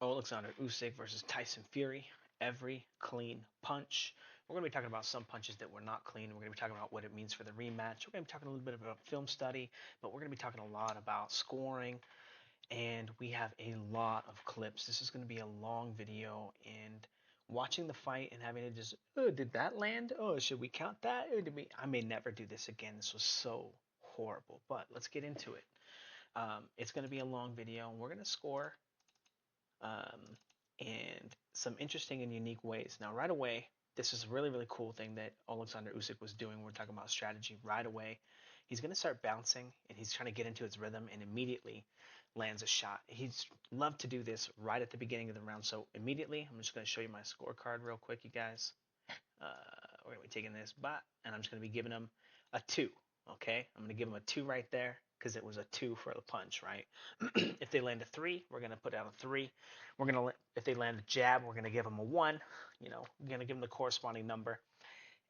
Oleksandr Usyk versus Tyson Fury. Every clean punch. We're going to be talking about some punches that were not clean. We're going to be talking about what it means for the rematch. We're going to be talking a little bit about film study, but we're going to be talking a lot about scoring. And we have a lot of clips. This is going to be a long video, and watching the fight and having to just, oh, did that land? Oh, should we count that? Or did we? I may never do this again. This was so horrible. But let's get into it. It's going to be a long video, and we're going to score um, and some interesting and unique ways. Now, right away, this is a really, really cool thing that Oleksandr Usyk was doing. We're talking about strategy right away. He's going to start bouncing, and he's trying to get into his rhythm, and immediately lands a shot. He's loved to do this right at the beginning of the round. So immediately, I'm just going to show you my scorecard real quick, you guys. We're going to be taking this bot, and I'm just going to be giving him a 2. Okay, I'm going to give him a 2 right there because it was a 2 for the punch, right? If they land a 3, we're going to put down a 3. We're going to, if they land a jab, we're going to give them a 1. We're going to give them the corresponding number.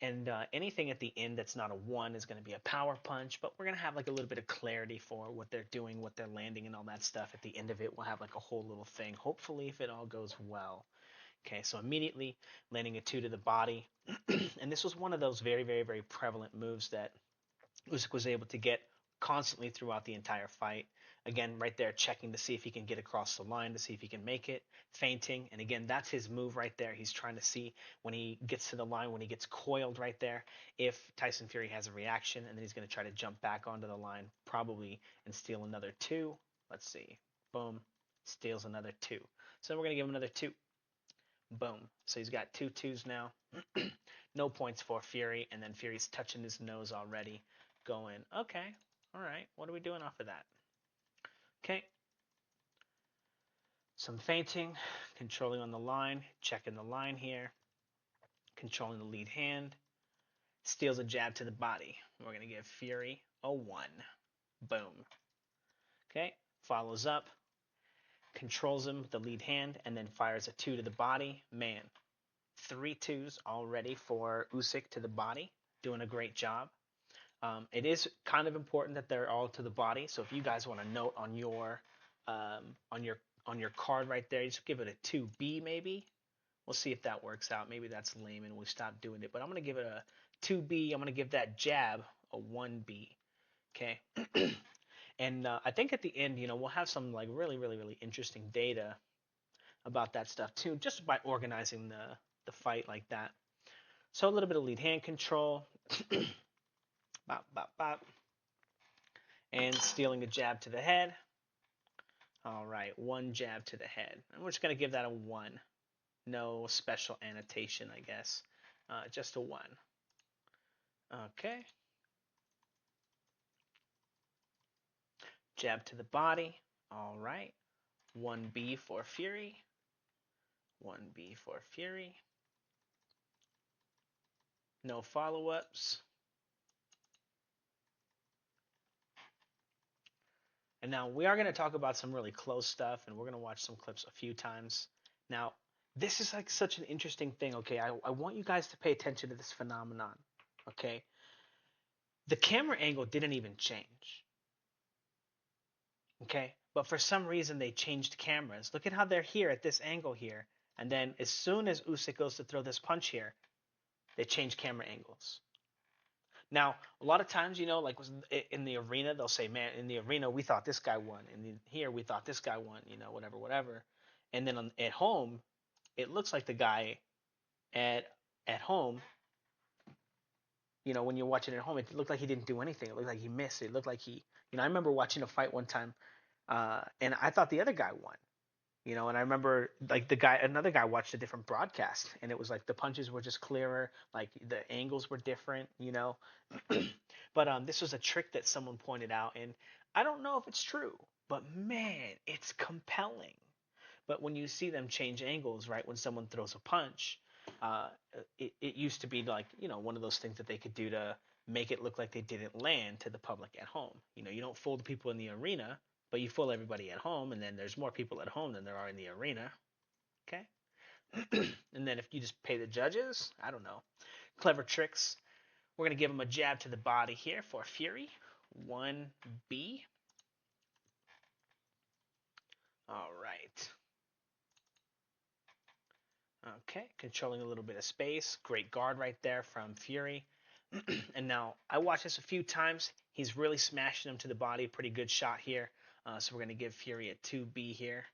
And anything at the end that's not a 1 is going to be a power punch, but we're going to have like a little bit of clarity for what they're doing, what they're landing, and all that stuff. At the end of it, we'll have like a whole little thing, hopefully, if it all goes well. Okay, so immediately landing a 2 to the body. And this was one of those very, very, very prevalent moves that Usyk was able to get constantly throughout the entire fight. Again, right there, checking to see if he can get across the line, to see if he can make it, feinting. And again, that's his move right there. He's trying to see when he gets to the line, when he gets coiled right there, if Tyson Fury has a reaction, and then he's going to try to jump back onto the line, probably, and steal another 2. Let's see. Boom. Steals another 2. So we're going to give him another 2. Boom. So he's got 2 2s now. No points for Fury, and then Fury's touching his nose already, going, okay, all right, what are we doing off of that? Okay. Some feinting, controlling on the line, checking the line here, controlling the lead hand, steals a jab to the body. We're going to give Fury a 1. Boom. Okay. Follows up, controls him with the lead hand, and then fires a 2 to the body. Man, 3 2s already for Usyk to the body. Doing a great job. It is kind of important that they're all to the body. So if you guys want to note on your card right there, just give it a 2B maybe. We'll see if that works out. Maybe that's lame and we stop doing it. But I'm gonna give it a 2B. I'm gonna give that jab a 1B. Okay. And I think at the end, we'll have some like really, really, really interesting data about that stuff too, just by organizing the fight like that. So a little bit of lead hand control. Bop, bop, bop. And stealing a jab to the head. All right, 1 jab to the head. And we're just going to give that a 1. No special annotation, I guess. Just a 1. Okay. Jab to the body. All right. 1B for Fury. 1B for Fury. No follow-ups. And now we are going to talk about some really close stuff, and we're going to watch some clips a few times. Now, this is like such an interesting thing, okay? I want you guys to pay attention to this phenomenon, okay? The camera angle didn't even change, okay? But for some reason, they changed cameras. Look at how they're here at this angle here. And then as soon as Usyk goes to throw this punch here, they change camera angles. Now, a lot of times, like in the arena, they'll say, man, in the arena, we thought this guy won. Here, we thought this guy won, whatever, whatever. And then at home, it looks like the guy at home, when you're watching it at home, it looked like he didn't do anything. It looked like he missed. It looked like I remember watching a fight one time, and I thought the other guy won. And I remember like another guy watched a different broadcast, and it was like the punches were just clearer, like the angles were different. But this was a trick that someone pointed out, and I don't know if it's true, but man, it's compelling. But when you see them change angles, right, when someone throws a punch, uh, it used to be like, one of those things that they could do to make it look like they didn't land to the public at home. You don't fool the people in the arena, but you fool everybody at home, and then there's more people at home than there are in the arena. Okay? And then if you just pay the judges, I don't know, clever tricks. We're going to give them a jab to the body here for Fury. 1B. All right. Okay, controlling a little bit of space. Great guard right there from Fury. And now I watched this a few times. He's really smashing him to the body. Pretty good shot here. So we're going to give Fury a 2B here.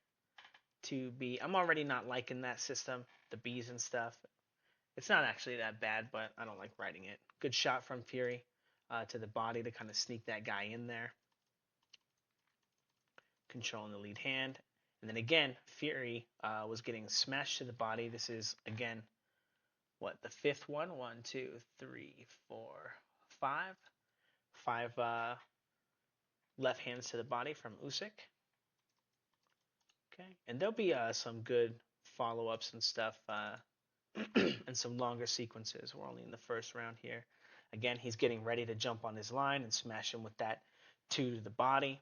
2B. I'm already not liking that system, the Bs and stuff. It's not actually that bad, but I don't like writing it. Good shot from Fury to the body to kind of sneak that guy in there. Controlling the lead hand. And then again, Fury was getting smashed to the body. This is, again, what, the fifth one? 1, 2, 3, 4, 5. 5 left hands to the body from Usyk. Okay, and there'll be some good follow-ups and stuff and some longer sequences. We're only in the first round here. Again, he's getting ready to jump on his line and smash him with that 2 to the body.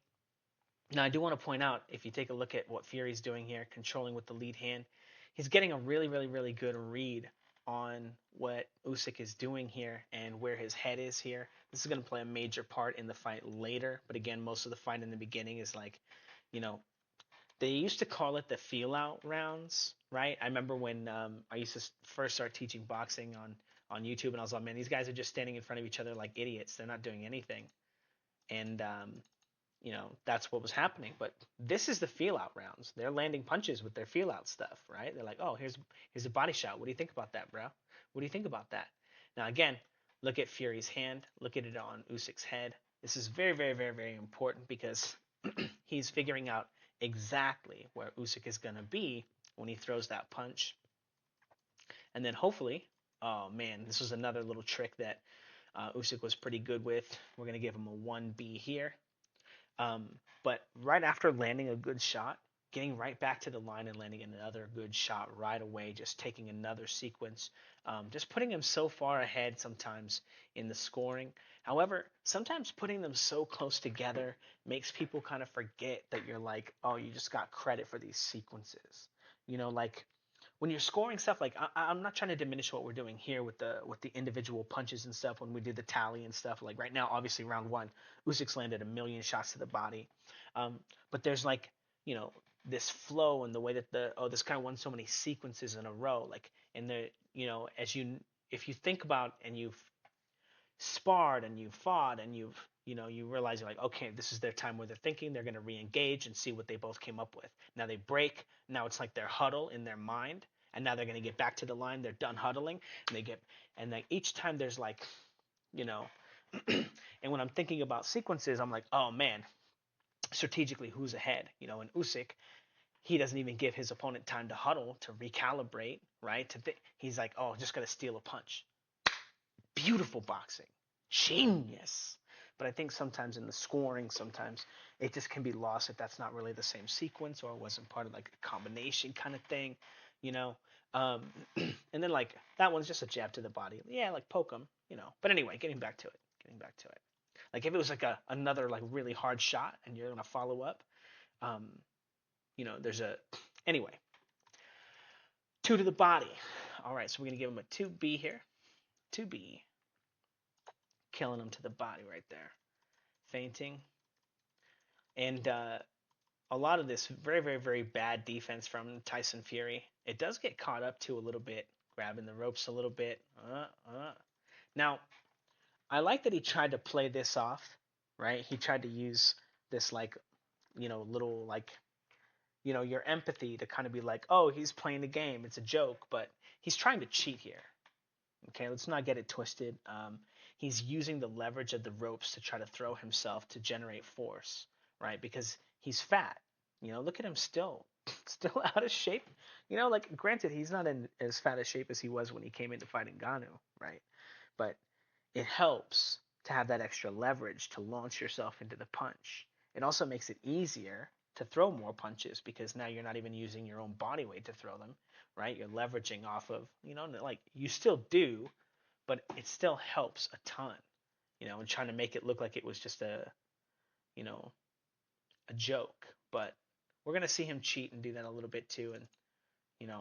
Now, I do want to point out, if you take a look at what Fury's doing here, controlling with the lead hand, he's getting a really, really, really good read on what Usyk is doing here and where his head is here. This is going to play a major part in the fight later, but again, most of the fight in the beginning is like, you know, they used to call it the feel-out rounds, right? I remember when I used to first start teaching boxing on YouTube, and I was like, man, these guys are just standing in front of each other like idiots. They're not doing anything. And that's what was happening. But this is the feel out rounds. They're landing punches with their feel out stuff, right? They're like, oh, here's a body shot. What do you think about that, bro? What do you think about that? Now again, look at Fury's hand. Look at it on Usyk's head. This is very, very, very, very important because he's figuring out exactly where Usyk is going to be when he throws that punch. And then hopefully, oh man, this was another little trick that Usyk was pretty good with. We're going to give him a 1B here. But right after landing a good shot, getting right back to the line and landing another good shot right away, just taking another sequence, just putting him so far ahead sometimes in the scoring. However, sometimes putting them so close together makes people kind of forget that you're like, oh, you just got credit for these sequences. Like when you're scoring stuff, like I'm not trying to diminish what we're doing here with the individual punches and stuff when we do the tally and stuff. Like right now, obviously round one, Usyk's landed a million shots to the body, but there's like this flow and the way that this guy won so many sequences in a row, like in the if you think about and you've sparred and you've fought and you realize you're like, okay, this is their time where they're thinking, they're going to re-engage and see what they both came up with. Now they break. Now it's like their huddle in their mind, and now they're going to get back to the line. They're done huddling, and like each time there's like, you know, and when I'm thinking about sequences, I'm like, oh man, strategically who's ahead? In Usyk, he doesn't even give his opponent time to huddle, to recalibrate, right? He's like, oh, just got to steal a punch. Beautiful boxing. Genius. But I think sometimes in the scoring, sometimes it just can be lost if that's not really the same sequence or it wasn't part of like a combination kind of thing, you know. Um, and then like that one's just a jab to the body. Yeah, like poke him. But anyway, getting back to it. Like if it was like another like really hard shot and you're gonna follow up, um, there's anyway 2 to the body. All right, so we're gonna give him a 2B here. 2B. Killing him to the body right there. Fainting. And a lot of this very, very, very bad defense from Tyson Fury. It does get caught up to a little bit, grabbing the ropes a little bit. Now, I like that he tried to play this off, right? He tried to use this like, little like, your empathy to kind of be like, oh, he's playing the game. It's a joke, but he's trying to cheat here. Okay, let's not get it twisted. He's using the leverage of the ropes to try to throw himself to generate force, right? Because he's fat. Look at him still out of shape. Like granted, he's not in as fat a shape as he was when he came into fighting Ngannou, right? But it helps to have that extra leverage to launch yourself into the punch. It also makes it easier to throw more punches because now you're not even using your own body weight to throw them, right? You're leveraging off of, like you still do, but it still helps a ton, and trying to make it look like it was just you know, a joke. But we're gonna see him cheat and do that a little bit too. And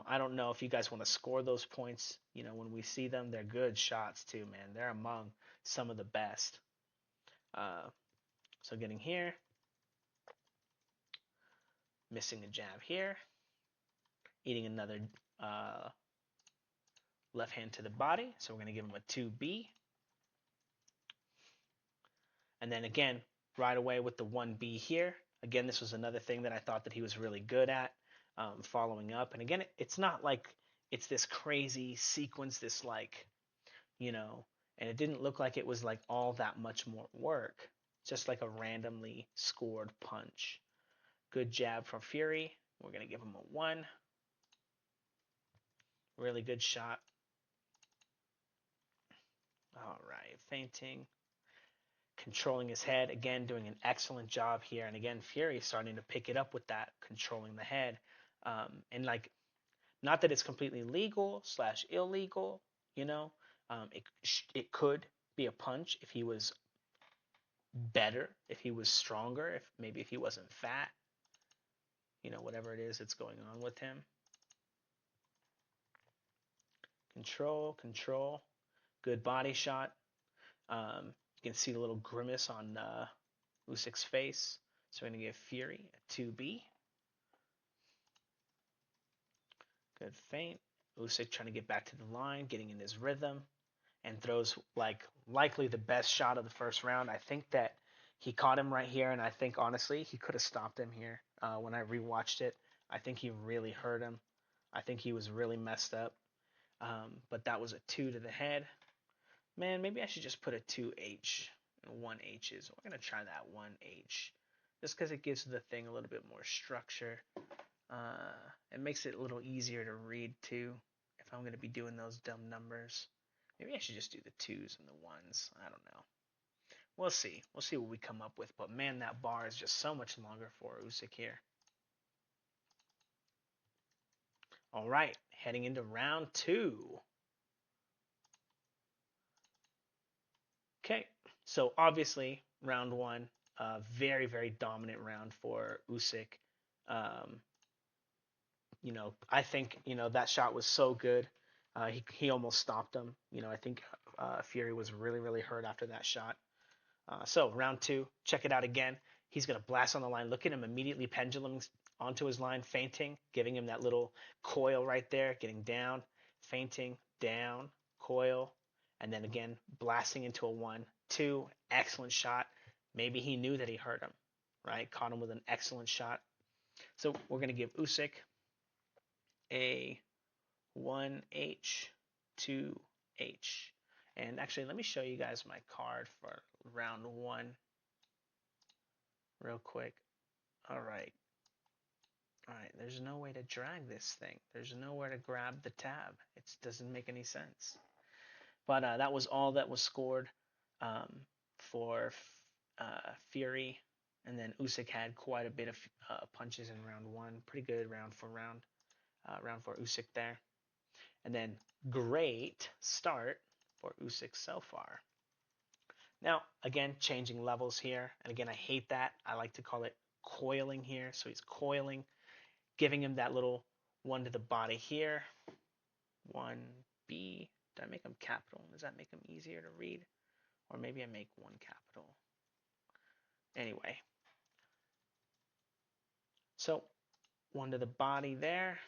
I don't know if you guys want to score those points. When we see them, they're good shots too, man. They're among some of the best. So getting here, missing a jab here, eating another left hand to the body. So we're going to give him a 2B. And then again, right away with the 1B here. Again, this was another thing that I thought that he was really good at, following up. And again, it's not like it's this crazy sequence, this like, and it didn't look like it was like all that much more work. Just like a randomly scored punch. Good jab from Fury. We're going to give him a 1. Really good shot. All right, feinting. Controlling his head. Again, doing an excellent job here. And again, Fury starting to pick it up with that, controlling the head. And like, not that it's completely legal / illegal, you know. It could be a punch if he was better, if he was stronger, if he wasn't fat, whatever it is that's going on with him. Control. Good body shot. You can see the little grimace on Usyk's face. So we're going to give Fury a 2B. Good feint. Usyk trying to get back to the line, getting in his rhythm, and throws like likely the best shot of the first round. I think that he caught him right here, and I think honestly he could have stopped him here. When I rewatched it, I think he really hurt him. I think he was really messed up. But that was a 2 to the head. Man, maybe I should just put a 2H and 1H's. We're going to try that 1H just because it gives the thing a little bit more structure. It makes it a little easier to read too if I'm going to be doing those dumb numbers. Maybe I should just do the 2s and the 1s. I don't know. We'll see. We'll see what we come up with. But man, that bar is just so much longer for Usyk here. All right, heading into round 2. Okay, so obviously round 1, very, very dominant round for Usyk. I think, that shot was so good. He almost stopped him. I think Fury was really, really hurt after that shot. So round 2, check it out again. He's going to blast on the line. Look at him immediately penduluming onto his line, feinting, giving him that little coil right there, getting down, feinting, down, coil, and then again, blasting into a 1, 2, excellent shot. Maybe he knew that he hurt him, right? Caught him with an excellent shot. So we're going to give Usyk a 1H, 2H. And actually, let me show you guys my card for round 1 real quick. All right. There's no way to drag this thing. There's nowhere to grab the tab. It doesn't make any sense. But that was all that was scored for Fury. And then Usyk had quite a bit of punches in round 1. Pretty good round for Usyk there. And then great start for Usyk so far. Now, again, changing levels here. And again, I hate that. I like to call it coiling here. So he's coiling, giving him that little 1 to the body here. 1B. Did I make them capital? Does that make them easier to read? Or maybe I make 1 capital. Anyway. So 1 to the body there.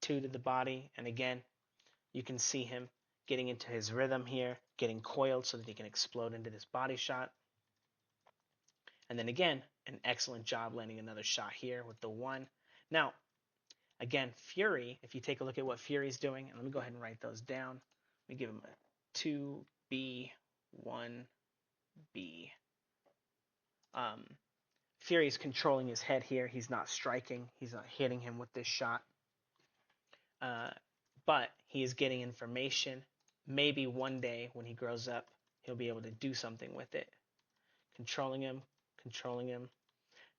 Two to the body. And again, you can see him getting into his rhythm here, getting coiled so that he can explode into this body shot. And then again, an excellent job landing another shot here with the 1. Now, again, Fury, if you take a look at what Fury's doing, and let me go ahead and write those down. Let me give him a 2B, 1B. Fury's controlling his head here. He's not striking. He's not hitting him with this shot. But he is getting information. Maybe one day when he grows up, he'll be able to do something with it. Controlling him.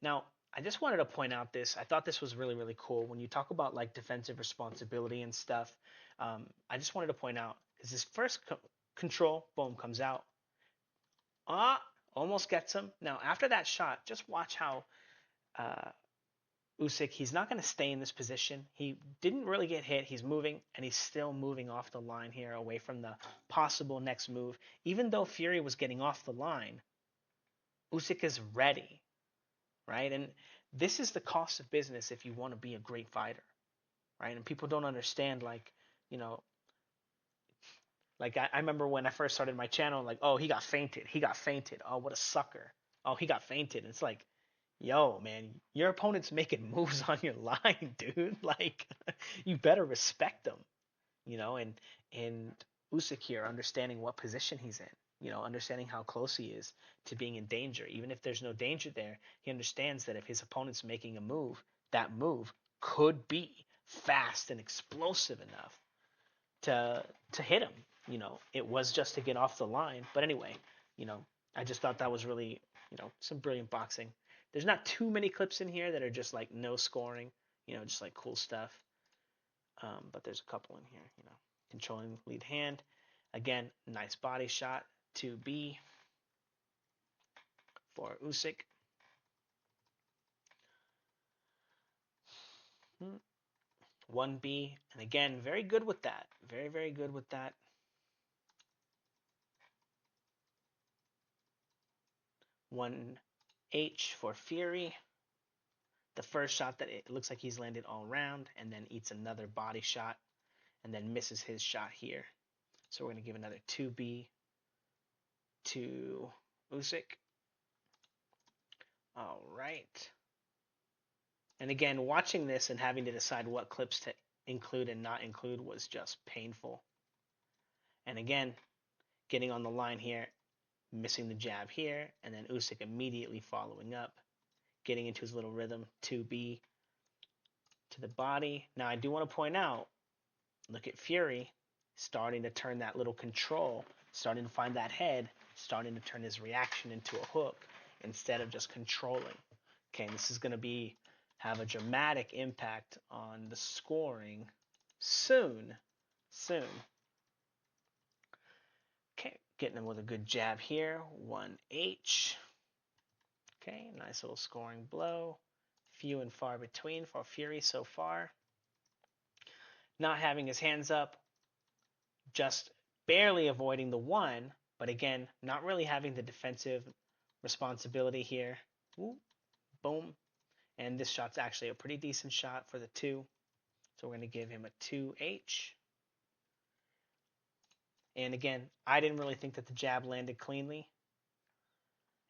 Now, I just wanted to point out this. I thought this was really, really cool. When you talk about like defensive responsibility and stuff, I just wanted to point out, because this first control, boom, comes out. Almost gets him. Now, after that shot, just watch how Usyk, he's not going to stay in this position. He didn't really get hit. He's moving, and he's still moving off the line here away from the possible next move. Even though Fury was getting off the line, Usyk is ready. right? And this is the cost of business if you want to be a great fighter, right? And people don't understand, like, you know, like I remember when I first started my channel, like, oh, he got fainted. He got fainted. Oh, what a sucker. Oh, he got fainted. And it's like, yo, man, your opponent's making moves on your line, dude. Like, you better respect them, and Usyk here, understanding what position he's in, understanding how close he is to being in danger. Even if there's no danger there, he understands that if his opponent's making a move, that move could be fast and explosive enough to hit him. It was just to get off the line. But anyway, you know, I just thought that was really, some brilliant boxing. There's not too many clips in here that are just like no scoring, just like cool stuff. But there's a couple in here, controlling lead hand. Again, nice body shot. 2B for Usyk. 1B, and again, very good with that. Very, very good with that. 1H for Fury. The first shot that it looks like he's landed all around, and then eats another body shot, and then misses his shot here. So we're going to give another 2B to Usyk. All right. And again, watching this and having to decide what clips to include and not include was just painful. And again, getting on the line here, missing the jab here, and then Usyk immediately following up, getting into his little rhythm, 2B to the body. Now, I do want to point out, look at Fury starting to turn that little control, starting to find that head, starting to turn his reaction into a hook instead of just controlling. Okay, this is going to have a dramatic impact on the scoring soon. Okay, getting him with a good jab here. 1H. Okay, nice little scoring blow. Few and far between for Fury so far. Not having his hands up, just barely avoiding the 1, but again, not really having the defensive responsibility here. Ooh, boom. And this shot's actually a pretty decent shot for the 2. So we're going to give him a 2H. And again, I didn't really think that the jab landed cleanly.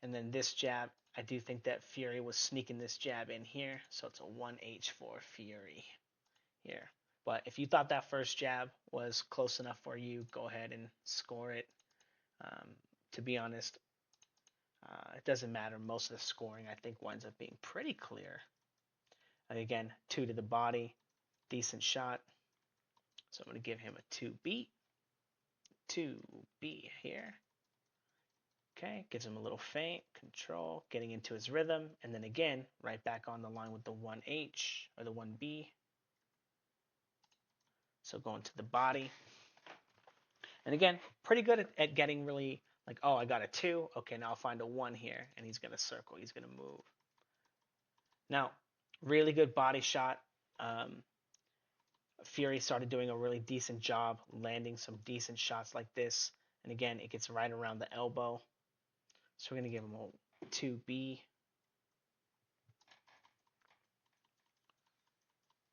And then this jab, I do think that Fury was sneaking this jab in here. So it's a 1H for Fury here. But if you thought that first jab was close enough for you, go ahead and score it. To be honest, it doesn't matter. Most of the scoring, I think, winds up being pretty clear. And again, 2 to the body. Decent shot. So I'm going to give him a 2B. 2B here. Okay, gives him a little feint, control, getting into his rhythm, and then again, right back on the line with the 1H, or the 1B. So going to the body. And again, pretty good at getting really, like, oh, I got a 2. Okay, now I'll find a 1 here, and he's going to circle, he's going to move. Now, really good body shot. Fury started doing a really decent job landing some decent shots like this. And again, it gets right around the elbow. So we're going to give him a 2B.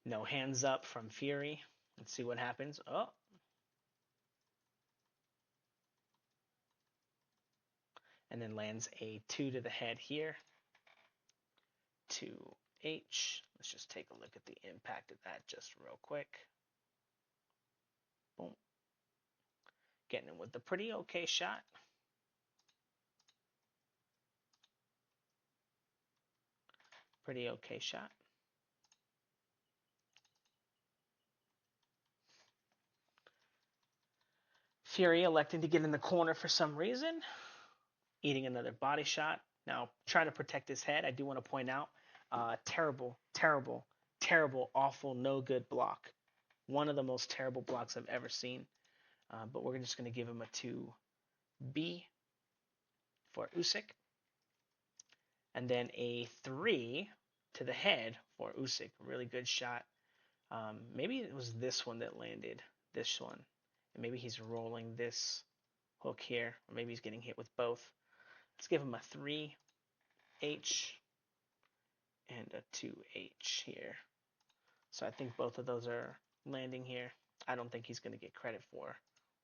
No hands up from Fury. Let's see what happens. Oh. And then lands a 2 to the head here. 2H. Let's just take a look at the impact of that just real quick. Boom. Getting him with a pretty okay shot. Pretty okay shot. Fury electing to get in the corner for some reason. Eating another body shot. Now, trying to protect his head, I do want to point out, terrible, terrible, terrible, awful, no good block. One of the most terrible blocks I've ever seen. But we're just going to give him a 2B for Usyk. And then a 3 to the head for Usyk. Really good shot. Maybe it was this one that landed. This one. And maybe he's rolling this hook here. Or maybe he's getting hit with both. Let's give him a 3H. and a 2H here. So I think both of those are landing here. I don't think he's going to get credit for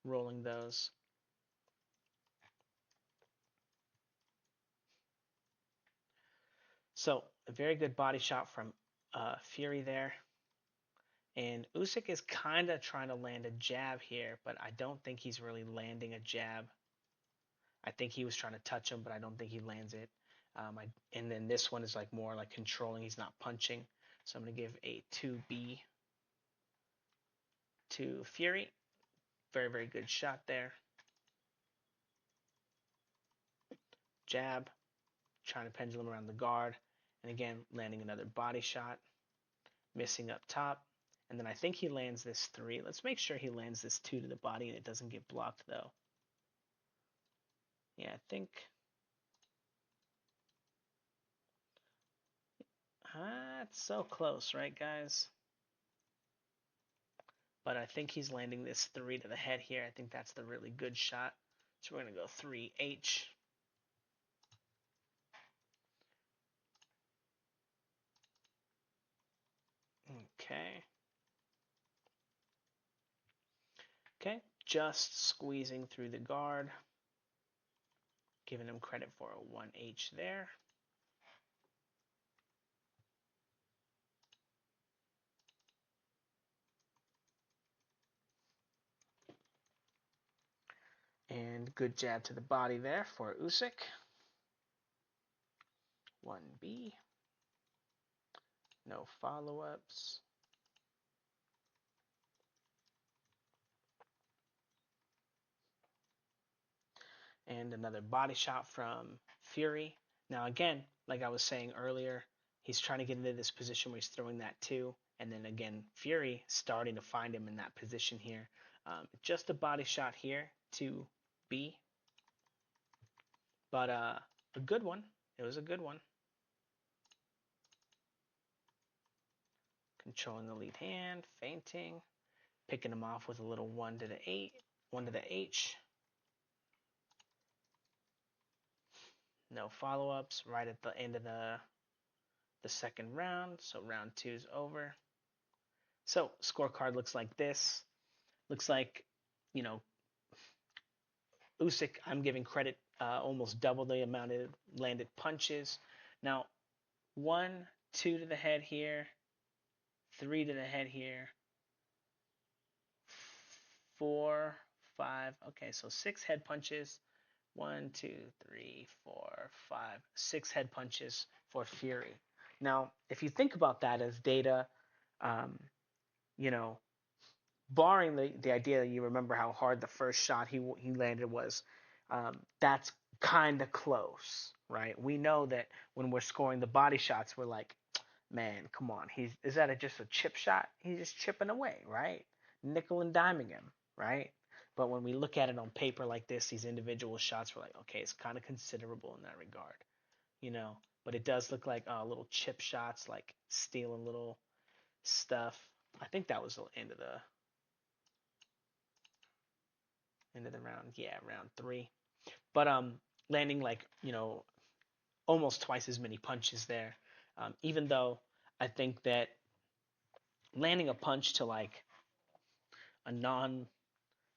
rolling those. So a very good body shot from Fury there. And Usyk is kind of trying to land a jab here, but I don't think he's really landing a jab. I think he was trying to touch him, but I don't think he lands it. And then this one is like more like controlling. He's not punching. So I'm going to give a 2B to Fury. Very, very good shot there. Jab, trying to pendulum around the guard. And again, landing another body shot. Missing up top. And then I think he lands this 3. Let's make sure he lands this 2 to the body and it doesn't get blocked though. Yeah, I think... it's so close, right, guys? But I think he's landing this 3 to the head here. I think that's the really good shot. So we're going to go 3H. Okay. Okay, just squeezing through the guard. Giving him credit for a 1H there. And good jab to the body there for Usyk. 1B. No follow-ups. And another body shot from Fury. Now again, like I was saying earlier, he's trying to get into this position where he's throwing that 2. And then again, Fury starting to find him in that position here. Just a body shot here to B. But a good one. It was a good one. Controlling the lead hand, feinting, picking him off with a little 1 to the 8, 1 to the H. No follow-ups right at the end of the second round. So round 2 is over. So scorecard looks like this. Looks like, you know, Usyk, I'm giving credit almost double the amount of landed punches. Now, 1, 2 to the head here, 3 to the head here, 4, 5. Okay, so 6 head punches. 1, 2, 3, 4, 5, 6 head punches for Fury. Now, if you think about that as data, um, you know, barring the idea that you remember how hard the first shot he landed was, that's kind of close, right? We know that when we're scoring the body shots, we're like, man, come on, is that just a chip shot? He's just chipping away, right? Nickel and diming him, right? But when we look at it on paper like this, these individual shots, we're like, okay, it's kind of considerable in that regard, you know. But it does look like little chip shots, like stealing little stuff. I think that was the end of the round. Yeah, round 3. But landing like, you know, almost twice as many punches there. Even though I think that landing a punch to like a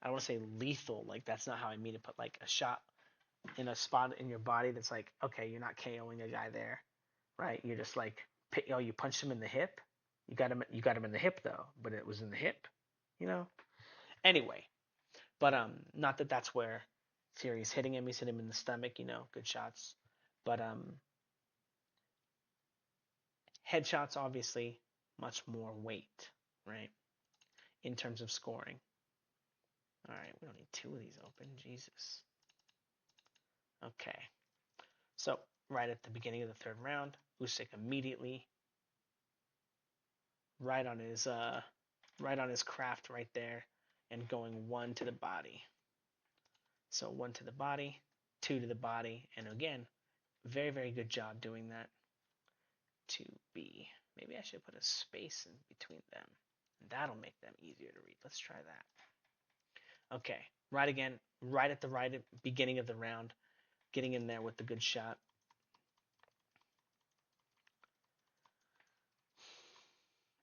I don't want to say lethal, like that's not how I mean it, but like a shot in a spot in your body that's like, okay, you're not KOing a guy there, right? You're just like, oh, you punched him in the hip. You got him in the hip though, but it was in the hip, you know. Anyway, but not that that's where Fury's hitting him. He's hitting him in the stomach, you know, good shots. But headshots obviously much more weight, right? In terms of scoring. All right, we don't need 2 of these open. Jesus. Okay. So right at the beginning of the third round, Usyk immediately right on his craft right there and going 1 to the body. So 1 to the body, 2 to the body, and again, very, very good job doing that. 2B. Maybe I should put a space in between them. That'll make them easier to read. Let's try that. Okay, right again, right at the beginning of the round, getting in there with the good shot.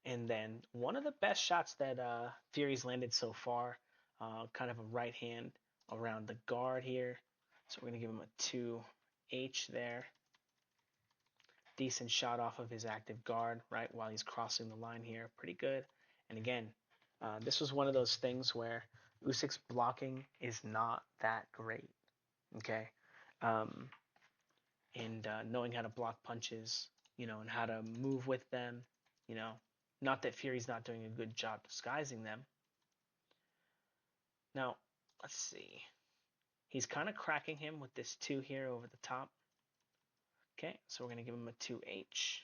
And then one of the best shots that Fury's landed so far, kind of a right hand around the guard here. So we're going to give him a 2H there. Decent shot off of his active guard, right, while he's crossing the line here. Pretty good. And again, this was one of those things where Usyk's blocking is not that great, okay? Um, and knowing how to block punches, and how to move with them, you know, not that Fury's not doing a good job disguising them. Now, let's see. He's kind of cracking him with this 2 here over the top. Okay, so we're going to give him a 2H.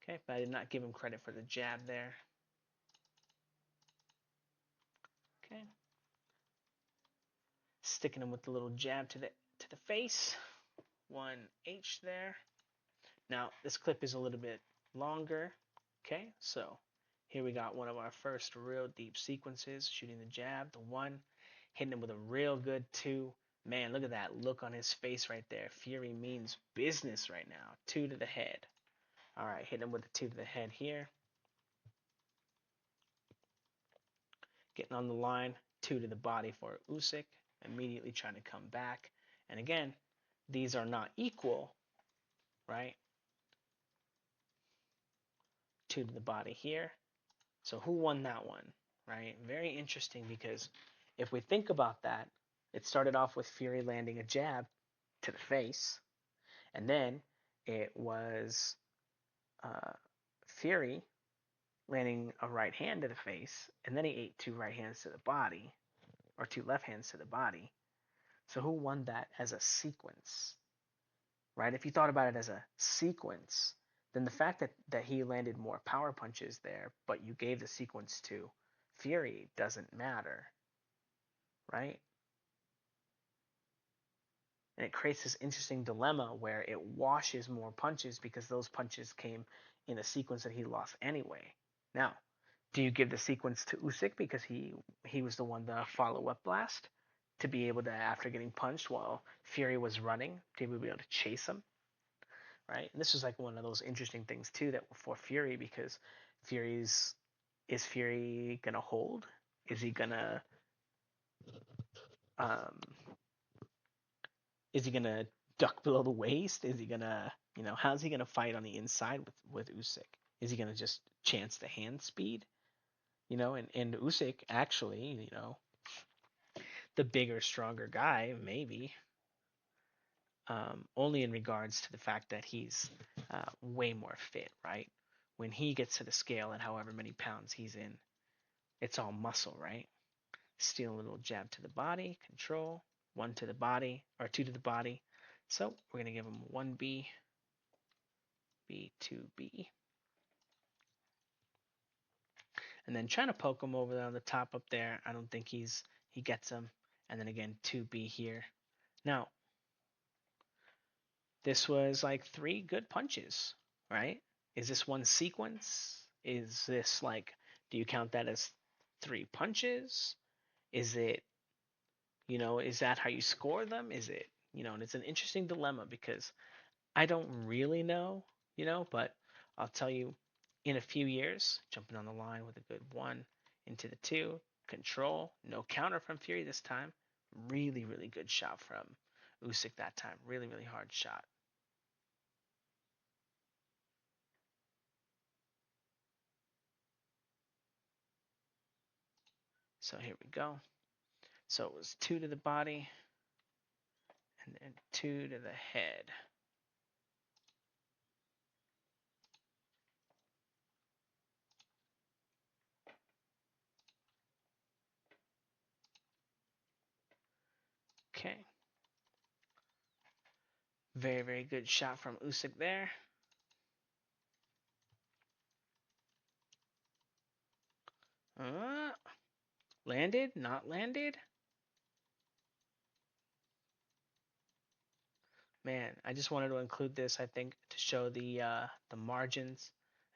Okay, but I did not give him credit for the jab there. Okay. Sticking him with the little jab to the face. 1H there. Now, this clip is a little bit longer. Okay, so here we got one of our first real deep sequences, shooting the jab, the 1, hitting him with a real good 2. Man, look at that look on his face right there. Fury means business right now. 2 to the head. All right, hitting him with the 2 to the head here. Getting on the line, 2 to the body for Usyk. Immediately trying to come back. And again, these are not equal, right? 2 to the body here. So who won that one, right? Very interesting, because if we think about that, it started off with Fury landing a jab to the face, and then it was Fury landing a right hand to the face, and then he ate 2 right hands to the body, or 2 left hands to the body. So who won that as a sequence, right? If you thought about it as a sequence, then the fact that he landed more power punches there, but you gave the sequence to Fury, doesn't matter, right? And it creates this interesting dilemma where it washes more punches because those punches came in a sequence that he lost anyway. Now, do you give the sequence to Usyk because he was the one to follow up blast to be able to, after getting punched while Fury was running, to be able to chase him, right? And this was like one of those interesting things too that for Fury, because is Fury gonna hold? Is he gonna um, is he gonna duck below the waist? Is he gonna, how's he gonna fight on the inside with Usyk? Is he gonna just chance the hand speed? And Usyk actually, the bigger, stronger guy, maybe. Only in regards to the fact that he's way more fit, right? When he gets to the scale at however many pounds he's in, it's all muscle, right? Steal a little jab to the body, control, 1 to the body, or 2 to the body. So we're going to give him 1B, B2B. And then trying to poke him over on the top up there. I don't think he gets him. And then again, 2B here. Now, this was like 3 good punches, right? Is this one sequence? Is this like, do you count that as 3 punches? Is it, is that how you score them? Is it, and it's an interesting dilemma because I don't really know, but I'll tell you, in a few years, jumping on the line with a good 1 into the 2, control, no counter from Fury this time. Really, really good shot from Usyk that time. Really, really hard shot. So here we go. So it was 2 to the body and then 2 to the head. Okay. Very, very good shot from Usyk there. Landed? Not landed? Man, I just wanted to include this, I think, to show the margins.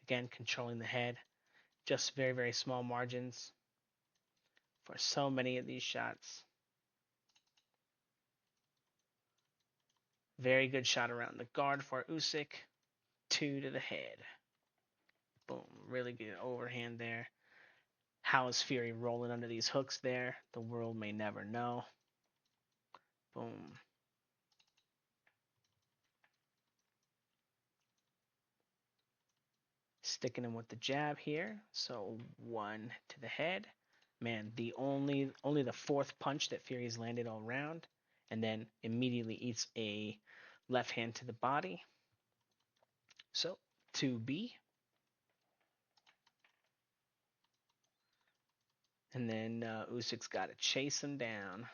Again, controlling the head. Just very, very small margins for so many of these shots. Very good shot around the guard for Usyk. 2 to the head. Boom. Really good overhand there. How is Fury rolling under these hooks there? The world may never know. Boom. Sticking him with the jab here. So 1 to the head. Man, the only the fourth punch that Fury's landed all round, and then immediately eats a left hand to the body. So 2B. And then Usyk's got to chase him down.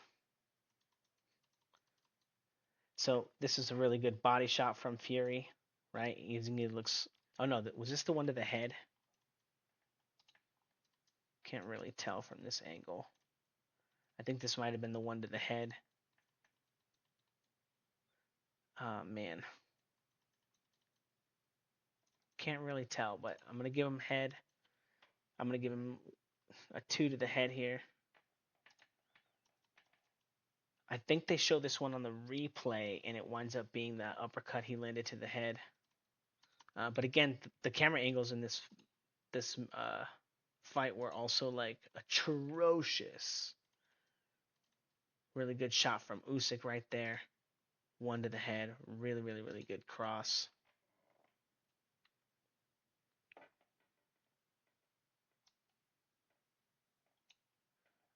So this is a really good body shot from Fury, right? It looks. Oh no, was this the one to the head? Can't really tell from this angle. I think this might have been the one to the head. Man. Can't really tell, but I'm going to give him head. I'm going to give him a 2 to the head here. I think they show this one on the replay, and it winds up being the uppercut he landed to the head. But again, the camera angles in this fight were also like atrocious. Really good shot from Usyk right there. 1 to the head. Really, really, really good cross.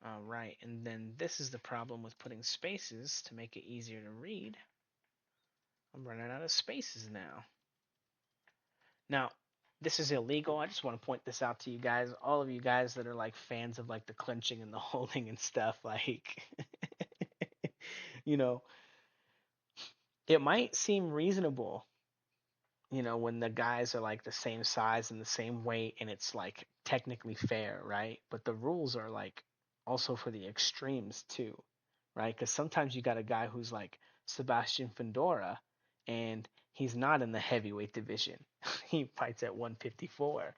All right, and then this is the problem with putting spaces to make it easier to read. I'm running out of spaces now. Now, this is illegal. I just want to point this out to you guys. All of you guys that are like fans of like the clinching and the holding and stuff, like, you know, it might seem reasonable, when the guys are like the same size and the same weight and it's like technically fair, right? But the rules are like also for the extremes too, right? Because sometimes you got a guy who's like Sebastian Fundora and he's not in the heavyweight division. He fights at 154.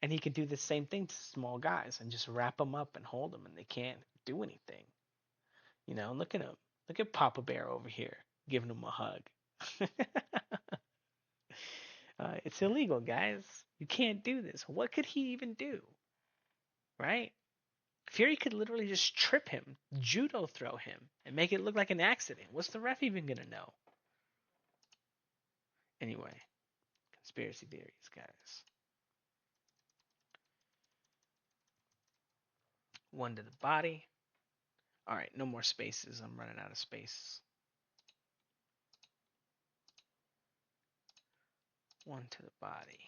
And he can do the same thing to small guys and just wrap them up and hold them and they can't do anything. Look at him. Look at Papa Bear over here giving him a hug. It's illegal, guys. You can't do this. What could he even do? Right? Fury could literally just trip him, judo throw him, and make it look like an accident. What's the ref even gonna know? Anyway, conspiracy theories, guys. 1 to the body. All right, no more spaces. I'm running out of spaces. 1 to the body.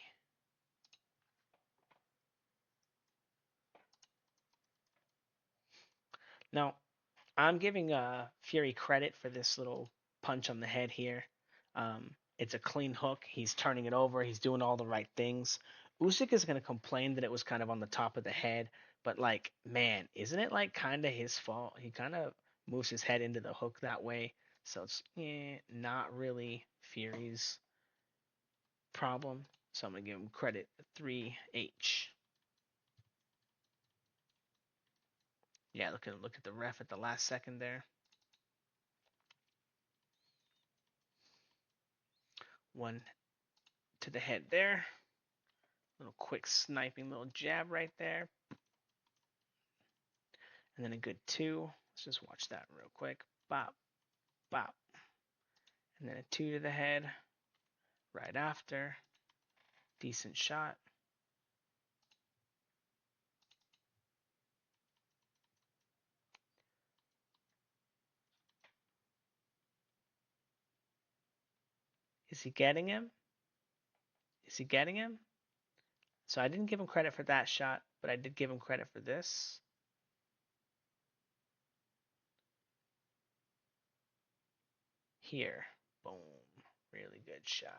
Now, I'm giving Fury credit for this little punch on the head here. It's a clean hook. He's turning it over. He's doing all the right things. Usyk is going to complain that it was kind of on the top of the head, but like, man, isn't it like kind of his fault? He kind of moves his head into the hook that way, so it's not really Fury's problem. So I'm going to give him credit 3H. Yeah, look at the ref at the last second there. 1 to the head there. Little quick sniping little jab right there. And then a good 2. Let's just watch that real quick. Bop, bop. And then a 2 to the head right after. Decent shot. Is he getting him? Is he getting him? So I didn't give him credit for that shot, but I did give him credit for this. Here. Boom. Really good shot.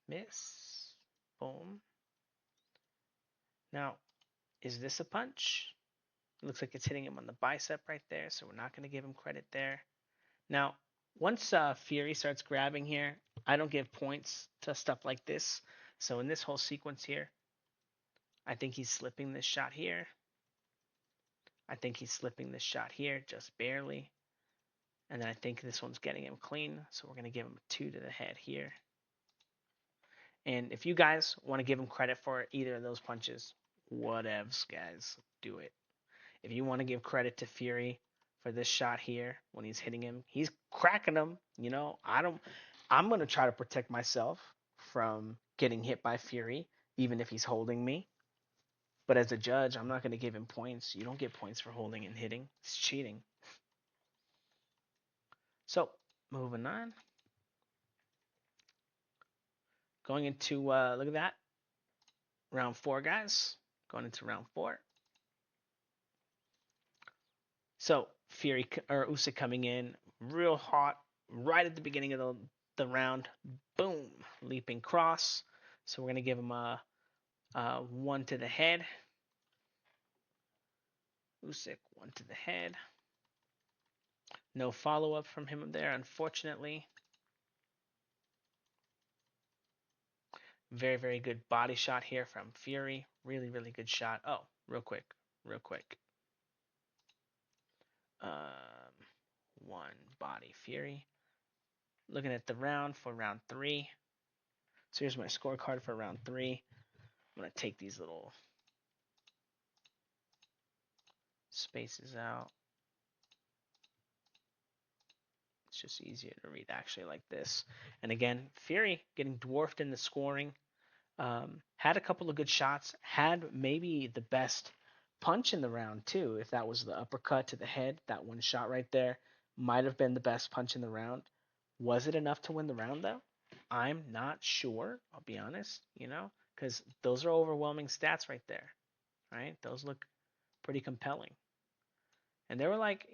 Miss. Boom. Now, is this a punch? It looks like it's hitting him on the bicep right there, so we're not going to give him credit there. Now, once Fury starts grabbing here, I don't give points to stuff like this. So in this whole sequence here, I think he's slipping this shot here. I think he's slipping this shot here, just barely. And then I think this one's getting him clean, so we're going to give him a 2 to the head here. And if you guys want to give him credit for either of those punches, whatevs, guys, do it. If you want to give credit to Fury for this shot here when he's hitting him, he's cracking him. You know, I'm going to try to protect myself from getting hit by Fury, even if he's holding me. But as a judge, I'm not going to give him points. You don't get points for holding and hitting. It's cheating. So, moving on. Going into, look at that. Round 4, guys. Going into round 4. So, Fury or Usyk coming in real hot right at the beginning of the round. Boom. Leaping cross. So, we're going to give him a 1 to the head. Usyk, 1 to the head. No follow-up from him there, unfortunately. Very, very good body shot here from Fury. Really, really good shot. Oh, real quick. Um, 1 body Fury. Looking at the round for round 3. So here's my scorecard for round 3. I'm going to take these little spaces out. It's just easier to read actually like this. And again, Fury getting dwarfed in the scoring. Had a couple of good shots. Had maybe the best punch in the round too. If that was the uppercut to the head, that one shot right there might have been the best punch in the round. Was it enough to win the round though? I'm not sure. I'll be honest. Because those are overwhelming stats right there. Right? Those look pretty compelling. And they were like,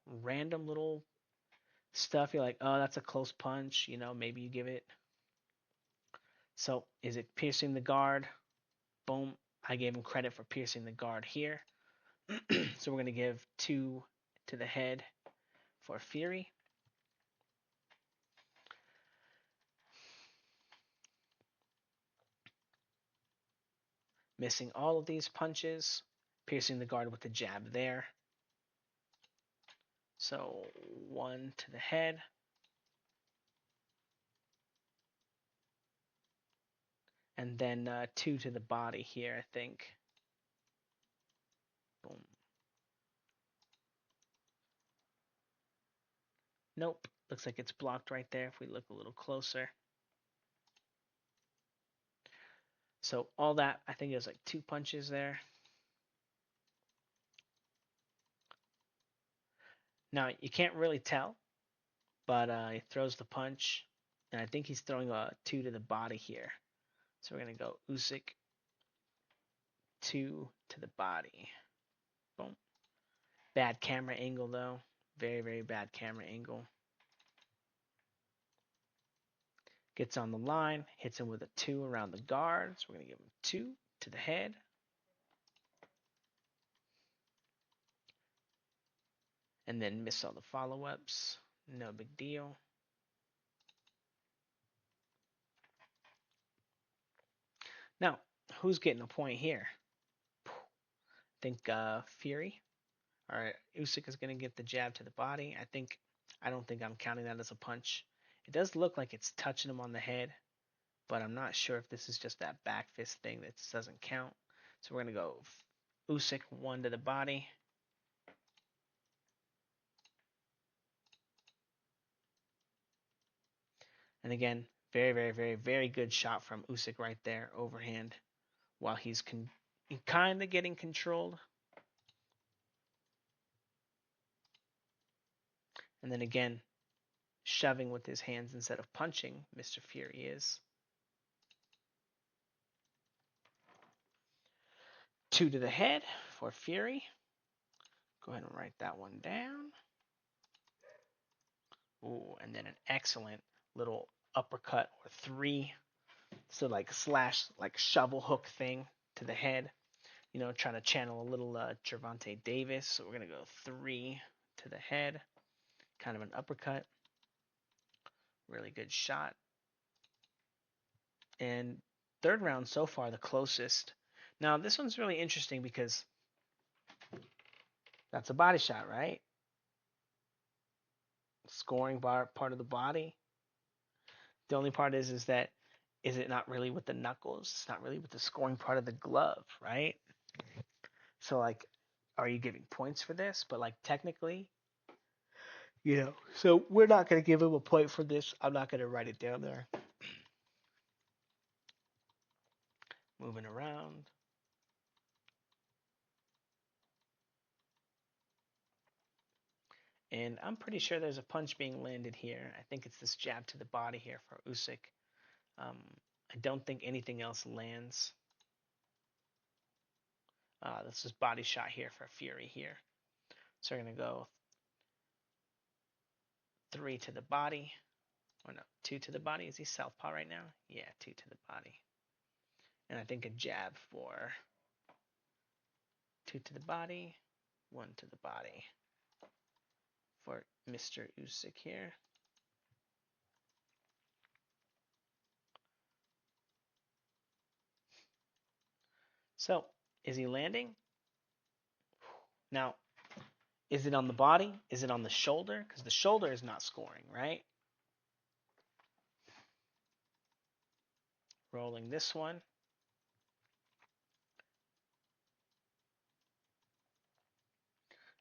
random little stuff. You're like, oh, that's a close punch. Maybe you give it. So is it piercing the guard? Boom. I gave him credit for piercing the guard here. So we're going to give 2 to the head for Fury. Missing all of these punches. Piercing the guard with the jab there. So 1 to the head. And then 2 to the body here, I think. Boom. Nope. Looks like it's blocked right there if we look a little closer. So all that, I think it was like 2 punches there. Now, you can't really tell, but he throws the punch, and I think he's throwing a 2 to the body here. So we're going to go Usyk, 2 to the body. Boom. Bad camera angle, though. Very, very bad camera angle. Gets on the line, hits him with a 2 around the guard. So we're going to give him 2 to the head. And then miss all the follow-ups. No big deal. Now, who's getting a point here? I think Fury. All right, Usyk is going to get the jab to the body. I don't think I'm counting that as a punch. It does look like it's touching him on the head, but I'm not sure if this is just that back fist thing that doesn't count. So we're going to go Usyk 1 to the body. And again, very, very, very, very good shot from Usyk right there, overhand, while he's kind of getting controlled. And then again, shoving with his hands instead of punching, Mr. Fury is. 2 to the head for Fury. Go ahead and write that one down. Ooh, and then an excellent little uppercut or 3. So like slash, like shovel hook thing to the head. Trying to channel a little Gervonta Davis. So we're going to go 3 to the head. Kind of an uppercut. Really good shot. And third round so far, the closest. Now, this one's really interesting because that's a body shot, right? scoring part of the body. The only part is that is it not really with the knuckles? It's not really with the scoring part of the glove, right? So like, are you giving points for this? But like technically, so we're not gonna give him a point for this. I'm not gonna write it down there. Moving around. And I'm pretty sure there's a punch being landed here. I think it's this jab to the body here for Usyk. Um, I don't think anything else lands. This is body shot here for Fury here. So we're going to go 3 to the body. Or no, 2 to the body. Is he southpaw right now? Yeah, 2 to the body. And I think a jab for 2 to the body, 1 to the body for Mr. Usyk here. So, is he landing? Now, is it on the body? Is it on the shoulder? Because the shoulder is not scoring, right? Rolling this one.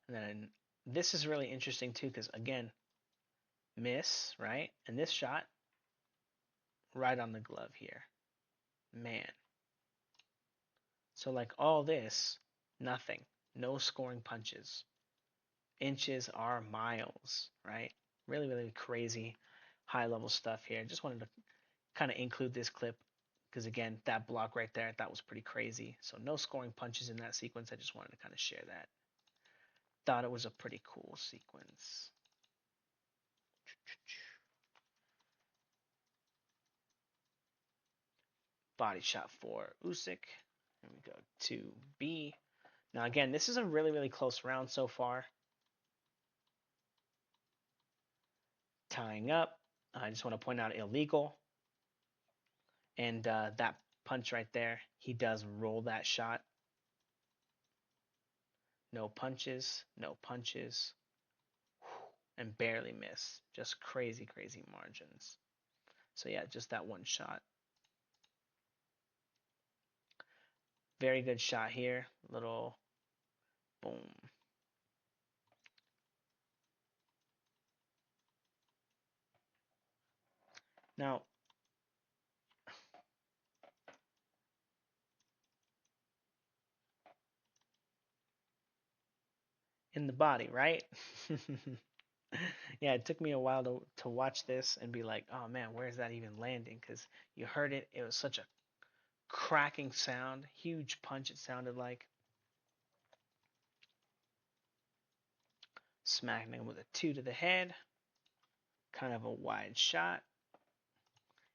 And then this is really interesting too, because again, miss, right? And this shot, right on the glove here. Man. So like all this, nothing. No scoring punches. Inches are miles, right? Really, really crazy high level stuff here. Just wanted to kind of include this clip because again, that block right there, that was pretty crazy. So no scoring punches in that sequence. I just wanted to kind of share that. Thought it was a pretty cool sequence. Body shot for Usyk. And we go to B. Now again, this is a really, really close round so far. Tying up. I just want to point out illegal. And that punch right there, he does roll that shot. No punches, no punches, and barely miss. Just crazy, crazy margins. So yeah, just that one shot. Very good shot here. Little boom. Now, in the body, right? Yeah, it took me a while to watch this and be like, oh man, where's that even landing? Because you heard it. It was such a cracking sound. Huge punch it sounded like. Smacking him with a 2 to the head. Kind of a wide shot.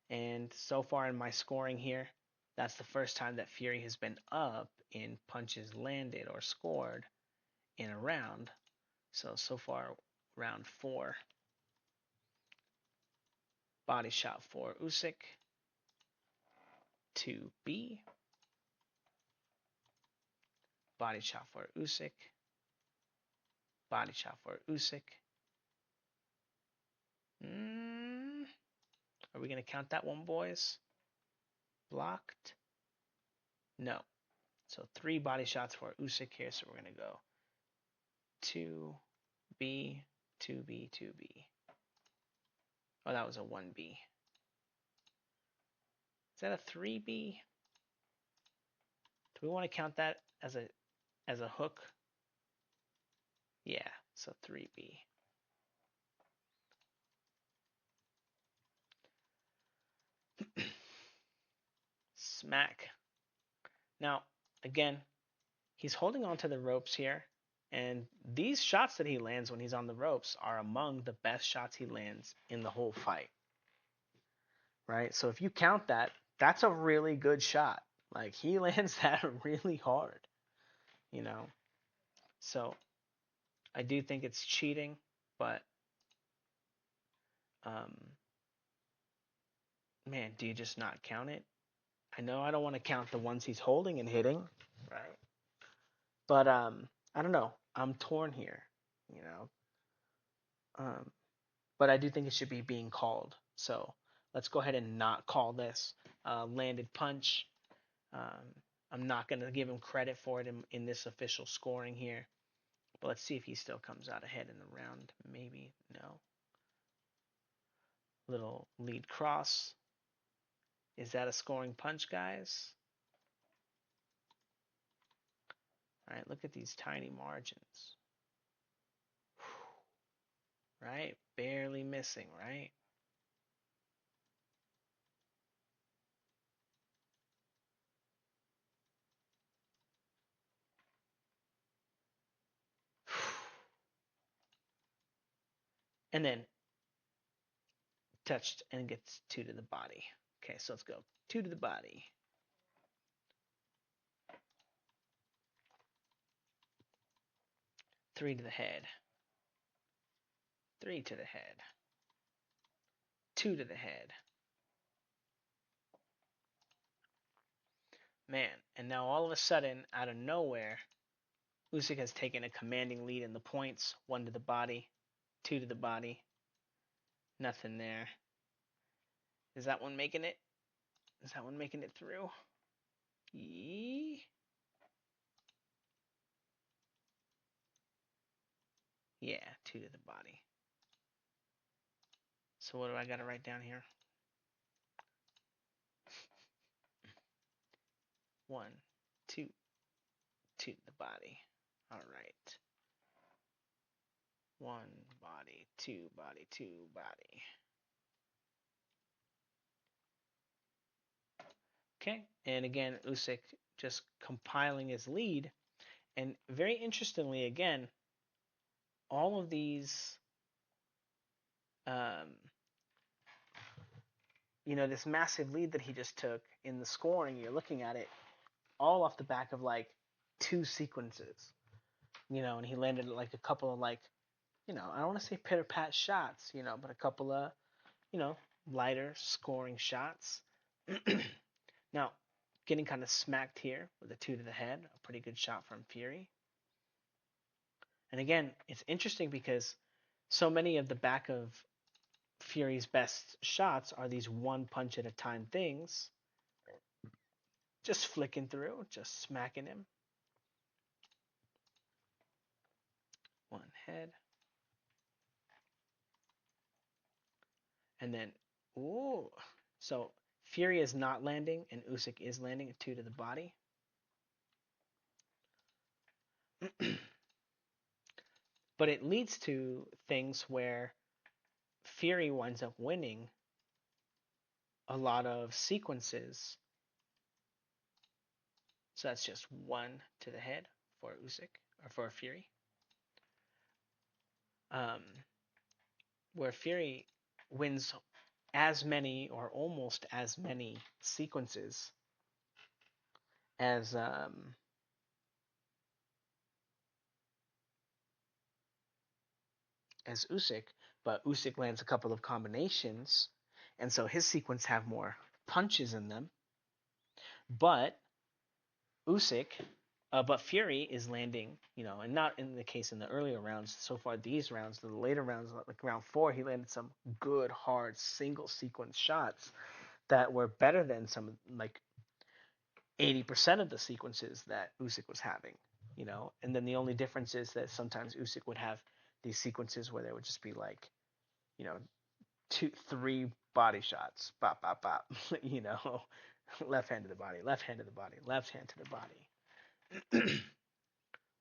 And so far in my scoring here, that's the first time that Fury has been up in punches landed or scored in a round. So far, round 4. Body shot for Usyk. 2B. Body shot for Usyk. Body shot for Usyk. Are we going to count that one, boys? Blocked? No. So 3 body shots for Usyk here. So we're going to go 2B, 2B, 2B. Oh, that was a 1B. Is that a 3B? Do we want to count that as a hook? Yeah, so 3B. Smack. Now, again, he's holding on to the ropes here, and these shots that he lands when he's on the ropes are among the best shots he lands in the whole fight. Right? So if you count that, that's a really good shot. Like he lands that really hard, you know. So I do think it's cheating, but um, man, do you just not count it? I know I don't want to count the ones he's holding and hitting, right? But I don't know. I'm torn here, you know. Um, but I do think it should be being called. So let's go ahead and not call this landed punch. Um, I'm not going to give him credit for it in this official scoring here. But let's see if he still comes out ahead in the round. Maybe. No. Little lead cross. Is that a scoring punch, guys? All right, look at these tiny margins. Right? Barely missing, right? And then touched and gets 2 to the body. Okay, so let's go 2 to the body. 3 to the head. 3 to the head. 2 to the head. Man, and now all of a sudden, out of nowhere, Usyk has taken a commanding lead in the points. 1 to the body, 2 to the body. Nothing there. Is that one making it? Is that one making it through? Yee. Yeah, 2 to the body. So what do I got to write down here? 1, 2, 2 to the body. All right. 1 body, 2 body, 2 body. Okay, and again, Usyk just compiling his lead. And very interestingly, again, all of these, um, this massive lead that he just took in the scoring, you're looking at it all off the back of like 2 sequences, and he landed like a couple of like, I don't want to say pitter pat shots, but a couple of, lighter scoring shots. Now, getting kind of smacked here with a 2 to the head, a pretty good shot from Fury. And again, it's interesting because so many of the back of Fury's best shots are these one punch at a time things. Just flicking through, just smacking him. 1 head. And then, ooh. So Fury is not landing and Usyk is landing a 2 to the body. But it leads to things where Fury winds up winning a lot of sequences. So that's just 1 to the head for Usyk, or for Fury. Um, where Fury wins as many or almost as many sequences as Usyk, but Usyk lands a couple of combinations, and so his sequence have more punches in them. But Usyk, but Fury is landing, and not in the case in the earlier rounds. So far, these rounds, the later rounds, like round 4, he landed some good, hard, single sequence shots that were better than some, like 80% of the sequences that Usyk was having, And then the only difference is that sometimes Usyk would have these sequences where there would just be like, you know, 3 body shots, bop, bop, bop, left hand to the body, left hand to the body, left hand to the body,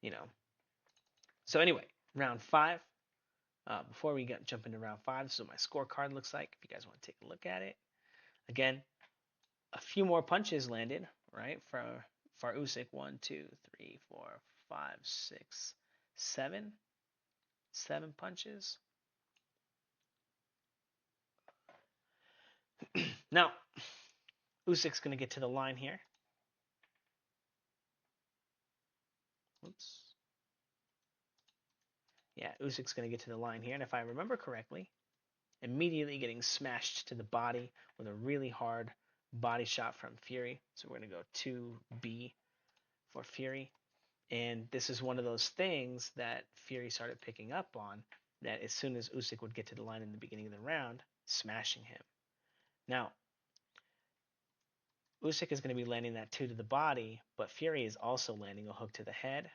you know. So anyway, round 5. Before we jump into round 5, this is what my scorecard looks like. If you guys want to take a look at it, again, a few more punches landed, right? For Usyk, 1, 2, 3, 4, 5, 6, 7, 7 punches. Now, Usyk's going to get to the line here. Oops. Yeah, Usyk's going to get to the line here, and if I remember correctly, immediately getting smashed to the body with a really hard body shot from Fury. So we're going to go 2B for Fury. And this is one of those things that Fury started picking up on that as soon as Usyk would get to the line in the beginning of the round, smashing him. Now, Usyk is going to be landing that 2 to the body, but Fury is also landing a hook to the head.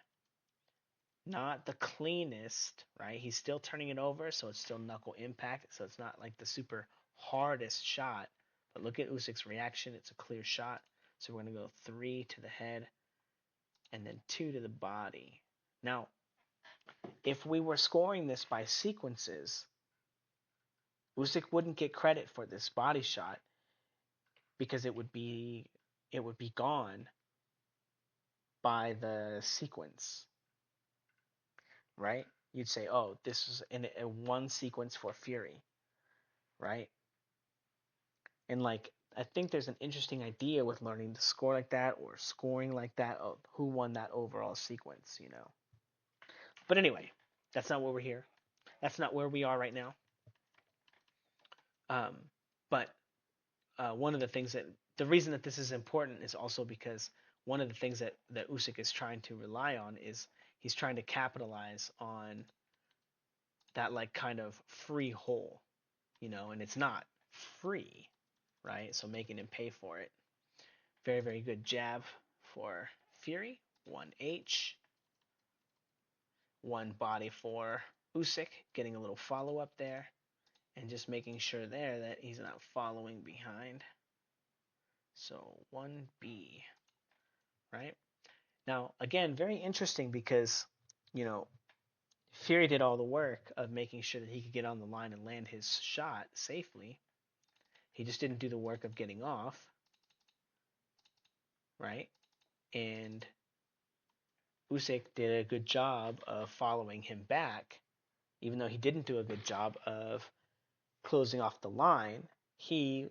Not the cleanest, right? He's still turning it over, so it's still knuckle impact, so it's not like the super hardest shot. But look at Usyk's reaction. It's a clear shot. So we're going to go 3 to the head and then 2 to the body. Now, if we were scoring this by sequences, Usyk wouldn't get credit for this body shot because it would be gone by the sequence, right? You'd say, oh, this is in a one sequence for Fury, right? And like I think there's an interesting idea with learning to score like that or scoring like that of who won that overall sequence. But anyway, that's not where we're here. That's not where we are right now. Um, but one of the things that the reason that this is important is also because one of the things that Usyk is trying to rely on is he's trying to capitalize on that like kind of free hole, and it's not free, right? So making him pay for it. Very, very good jab for Fury. 1H. One body for Usyk, getting a little follow up there. And just making sure there that he's not following behind. So 1B, right? Now, again, very interesting because, Fury did all the work of making sure that he could get on the line and land his shot safely. He just didn't do the work of getting off, right? And Usyk did a good job of following him back, even though he didn't do a good job of closing off the line. He,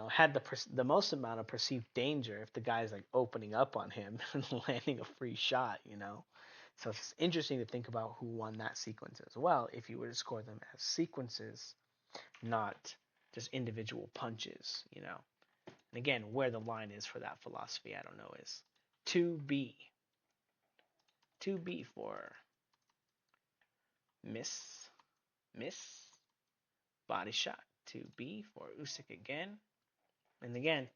had the most amount of perceived danger if the guy's like opening up on him and landing a free shot. So it's interesting to think about who won that sequence as well if you were to score them as sequences, not just individual punches. And again, where the line is for that philosophy, I don't know, is 2B. 2B for miss, body shot. 2B for Usyk again. And again,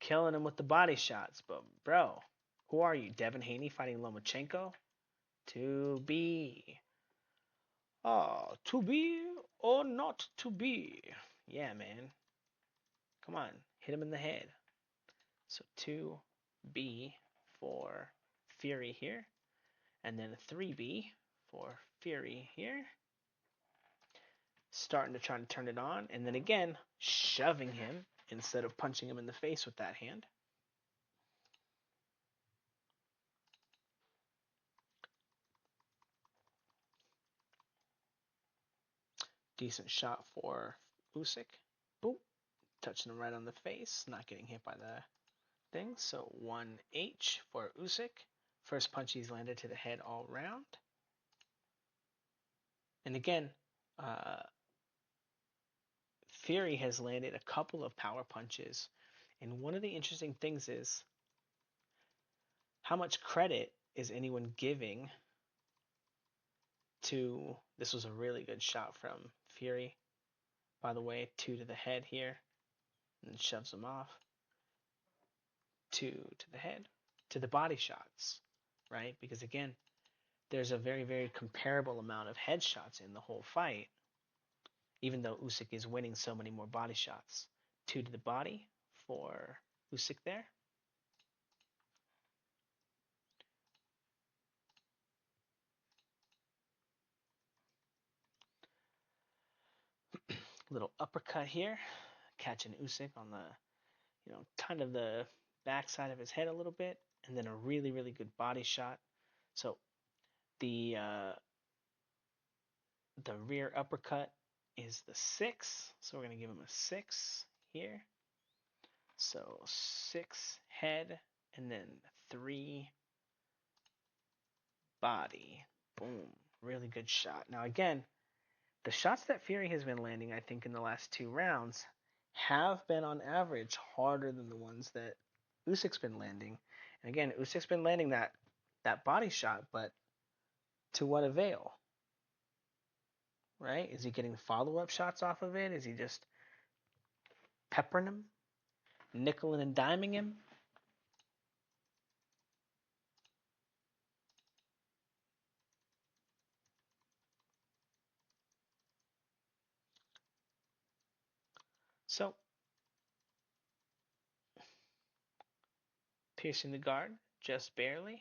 killing him with the body shots. But, bro, who are you? Devin Haney fighting Lomachenko? 2B. Oh, to be or not to be. Yeah, man. Come on. Hit him in the head. So 2B for Fury here. And then 3B for Fury here. Starting to try to turn it on. And then again, shoving him instead of punching him in the face with that hand. Decent shot for Usyk. Boop. Touching him right on the face. Not getting hit by the thing. So 1H for Usyk. First punch he's landed to the head all round. And again, Fury has landed a couple of power punches. And one of the interesting things is how much credit is anyone giving to. This was a really good shot from Fury, by the way. 2 to the head here. And shoves him off. 2 to the head. To the body shots, right? Because again, there's a very, very comparable amount of headshots in the whole fight, even though Usyk is winning so many more body shots. 2 to the body for Usyk there. Little uppercut here, catching Usyk on kind of the backside of his head a little bit, and then a really, really good body shot. So the rear uppercut is the 6, so we're gonna give him a 6 here. So 6 head, and then 3 body. Boom. Really good shot. Now again, the shots that Fury has been landing, I think, in the last 2 rounds have been on average harder than the ones that Usyk's been landing. And again, Usyk's been landing that body shot, but to what avail? right? Is he getting follow-up shots off of it? Is he just peppering him, nickel and diming him? So, piercing the guard just barely,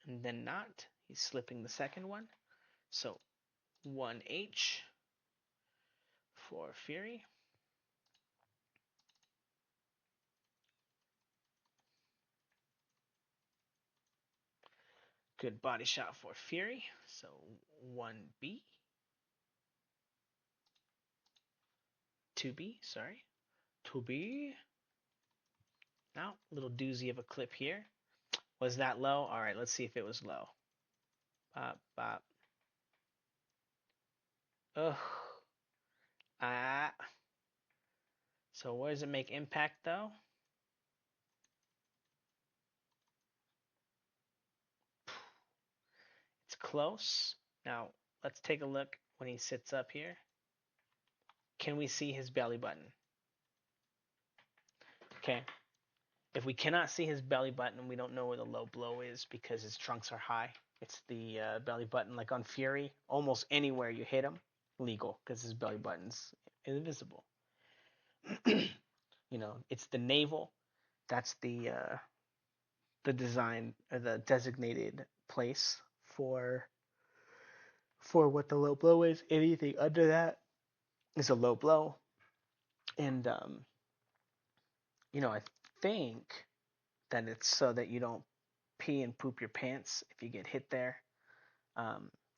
and then not. He's slipping the second one. So, 1H for Fury. Good body shot for Fury. So, 1B. 2B, sorry. 2B. Now, little doozy of a clip here. Was that low? All right, let's see if it was low. Bop, bop. Ugh. Ah. So where does it make impact though? It's close. Now, let's take a look when he sits up here. Can we see his belly button? Okay. If we cannot see his belly button, we don't know where the low blow is because his trunks are high. It's the belly button, like on Fury. Almost anywhere you hit him, legal because his belly button's invisible. It's the navel. That's the design or the designated place for what the low blow is. Anything under that is a low blow. And I think that it's so that you don't pee and poop your pants if you get hit there.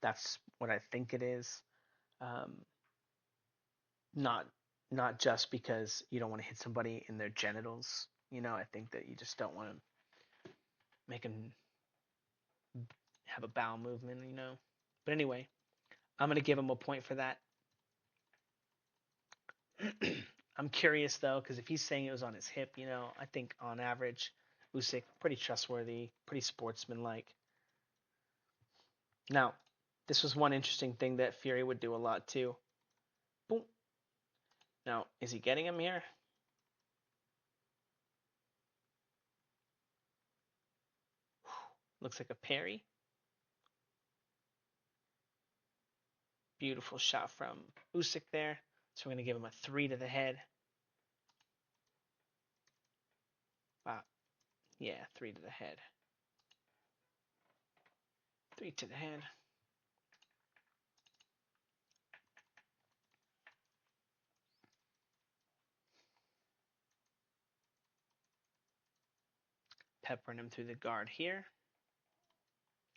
That's what I think it is. Um, not not just because you don't want to hit somebody in their genitals. I think that you just don't want to make them have a bowel movement. But anyway, I'm gonna give him a point for that. I'm curious though, because if he's saying it was on his hip, I think on average, Usyk pretty trustworthy, pretty sportsmanlike. Now, this was one interesting thing that Fury would do a lot too. Boom. Now, is he getting him here? Looks like a parry. Beautiful shot from Usyk there. So we're gonna give him a 3 to the head. Wow. Yeah, 3 to the head. 3 to the head. Peppering him through the guard here.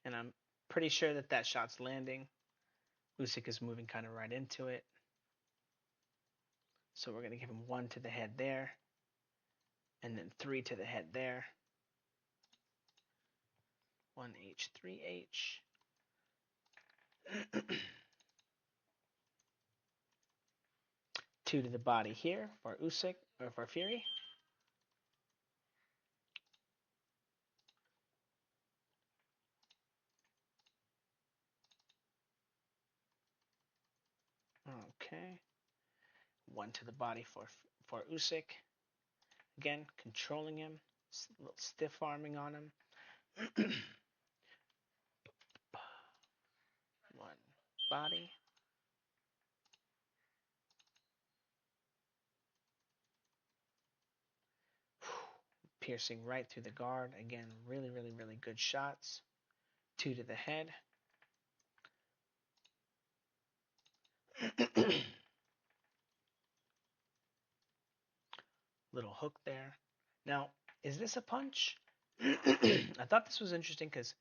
And I'm pretty sure that that shot's landing. Usyk is moving kind of right into it. So we're going to give him 1 to the head there. And then 3 to the head there. 1H, 3H. 2 to the body here for Usyk, or for Fury. Okay. 1 to the body for Usyk. Again, controlling him. A little stiff arming on him. 1 body. Piercing right through the guard. Again, really, really, really good shots. 2 to the head. Little hook there. Now, is this a punch? I thought this was interesting because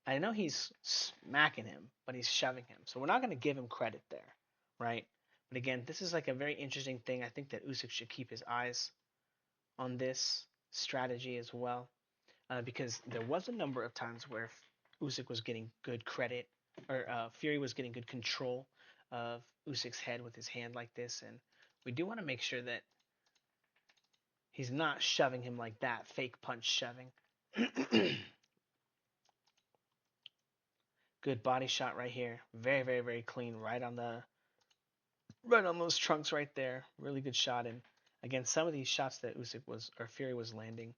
I know he's smacking him, but he's shoving him. So we're not going to give him credit there, right? But again, this is like a very interesting thing. I think that Usyk should keep his eyes on this strategy as well, because there was a number of times where Usyk was getting good credit, or Fury was getting good control of Usyk's head with his hand like this, and we do want to make sure that he's not shoving him like that, fake punch shoving. Good body shot right here. Very, very, very clean. Right on those trunks right there. Really good shot. And again, some of these shots that Fury was landing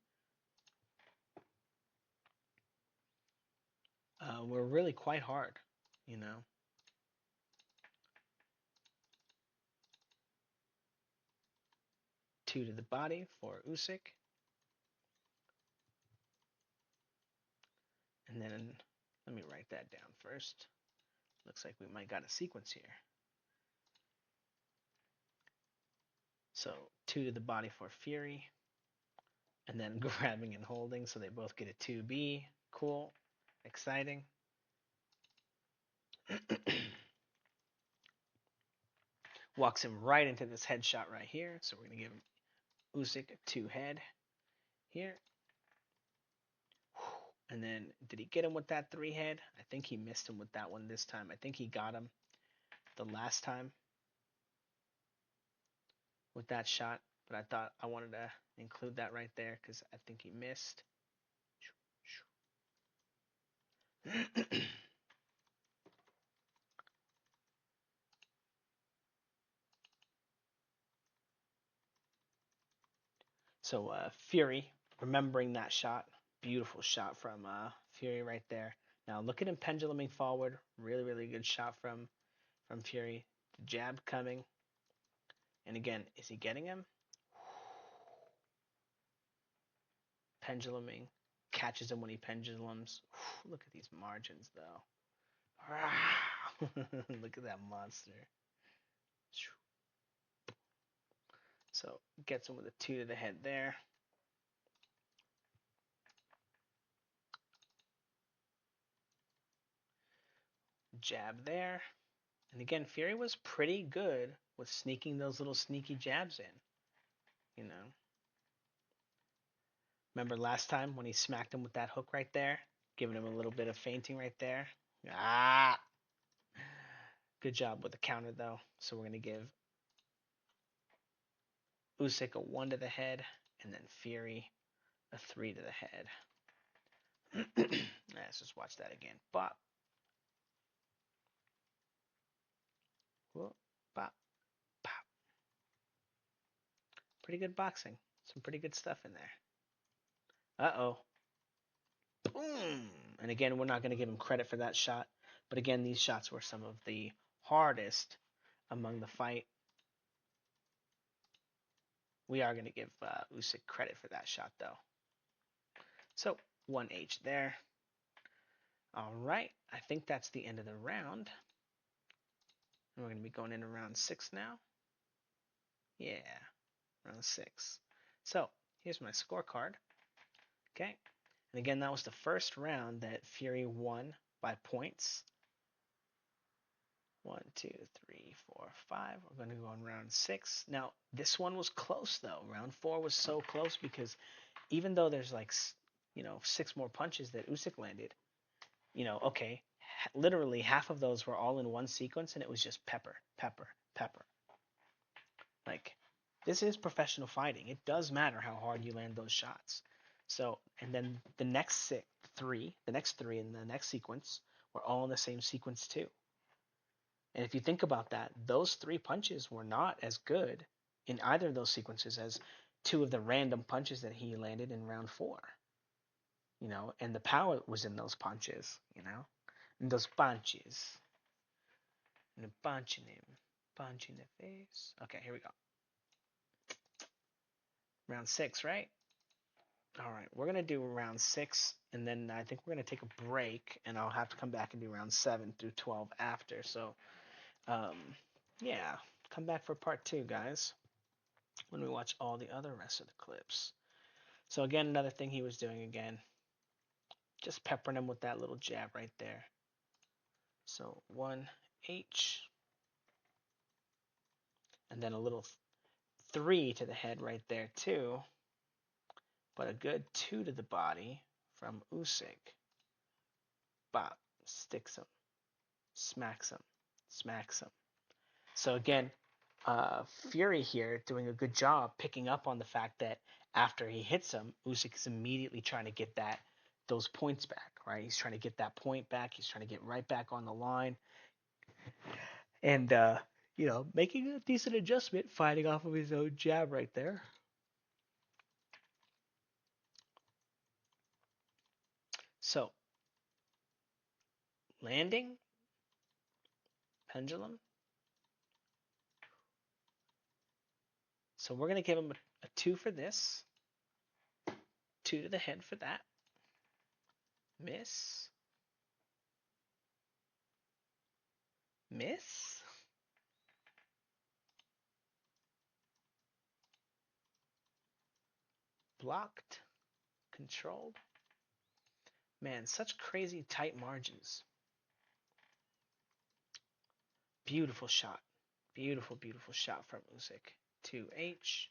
were really quite hard. You know, two to the body for Usyk, and then let me write that down first. Looks like we might got a sequence here. So two to the body for Fury, and then grabbing and holding, so they both get a 2B. Cool, exciting. Walks him right into this headshot right here, so we're gonna give Usyk a 2 head here. And then, did he get him with that 3 head? I think he missed him with that one this time. I think he got him the last time with that shot, but I thought I wanted to include that right there because I think he missed. So Fury, remembering that shot, beautiful shot from Fury right there. Now look at him penduluming forward, really, really good shot from Fury. The jab coming, and again, is he getting him? Penduluming, catches him when he pendulums. Look at these margins though. Look at that monster. So gets him with a 2 to the head there. Jab there. And again, Fury was pretty good with sneaking those little sneaky jabs in. You know. Remember last time when he smacked him with that hook right there? Giving him a little bit of feinting right there. Ah! Good job with the counter though. So we're going to give Usyk a 1 to the head and then Fury a 3 to the head. Let's just watch that again. Bop. Whoop. Bop. Pop. Pretty good boxing. Some pretty good stuff in there. Uh-oh. Boom. And again, we're not going to give him credit for that shot. But again, these shots were some of the hardest among the fight. We are going to give Usyk credit for that shot, though. So, 1H there. All right. I think that's the end of the round. And we're going to be going into round 6 now. Yeah, round 6. So, here's my scorecard. Okay. And again, that was the first round that Fury won by points. 1, 2, 3, 4, 5. We're going to go on round 6. Now, this one was close, though. Round 4 was so close because even though there's like, 6 more punches that Usyk landed, okay, literally half of those were all in one sequence, and it was just pepper, pepper, pepper. Like, this is professional fighting. It does matter how hard you land those shots. So, and then the next three in the next sequence were all in the same sequence too. And if you think about that, those 3 punches were not as good in either of those sequences as 2 of the random punches that he landed in round 4. And the power was in those punches, in those punches. And punching him, punching the face. Okay, here we go. Round 6, right? All right, we're going to do round 6, and then I think we're going to take a break, and I'll have to come back and do round 7 through 12 after. So, yeah, come back for part 2, guys, when we watch all the other rest of the clips. So again, another thing he was doing again, just peppering him with that little jab right there. So 1H, and then a little 3 to the head right there too, but a good 2 to the body from Usyk. Bop, sticks him, smacks him, smacks him. So again, Fury here doing a good job picking up on the fact that after he hits him, Usyk is immediately trying to get that those points back, right? He's trying to get that point back. He's trying to get right back on the line, and making a decent adjustment, fighting off of his own jab right there. So landing, pendulum. So we're gonna give him a 2 for this, 2 to the head for that. Miss, miss. Blocked, controlled. Man, such crazy tight margins. Beautiful shot. Beautiful, beautiful shot from Usyk. 2H.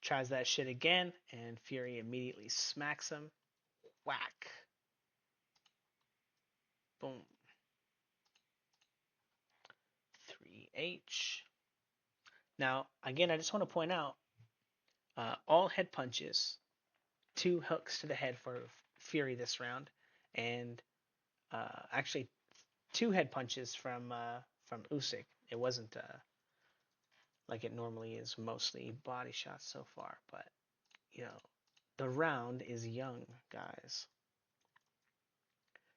Tries that shit again, and Fury immediately smacks him. Whack. Boom. 3H. Now, again, I just want to point out all head punches, 2 hooks to the head for Fury this round, and actually 2 head punches from Usyk. It wasn't like it normally is, mostly body shots so far, but the round is young, guys.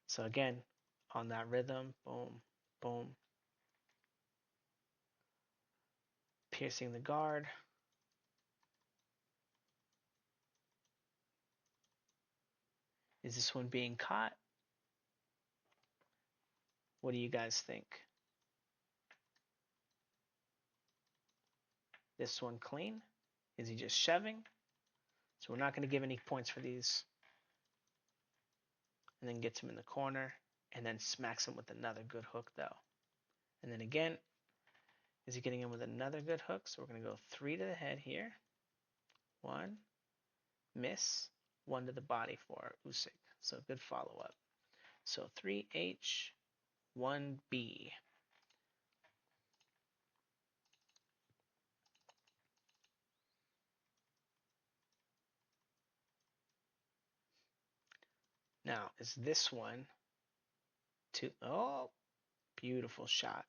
So again, on that rhythm, boom, boom, piercing the guard. Is this one being caught? What do you guys think? This one clean? Is he just shoving? So we're not going to give any points for these. And then gets him in the corner, and then smacks him with another good hook, though. And then again, is he getting him with another good hook? So we're going to go 3 to the head here. 1, miss, 1 to the body for Usyk. So good follow-up. So 3H, 1B. Now, is this one to... Oh, beautiful shot.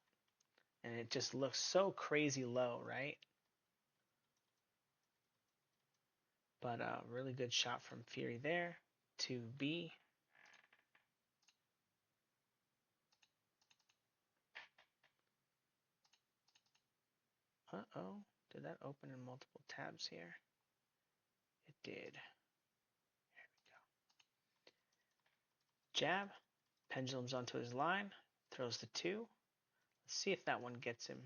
And it just looks so crazy low, right? But a really good shot from Fury there. 2B. Uh-oh. Did that open in multiple tabs here? It did. There we go. Jab. Pendulums onto his line. Throws the 2. Let's see if that one gets him.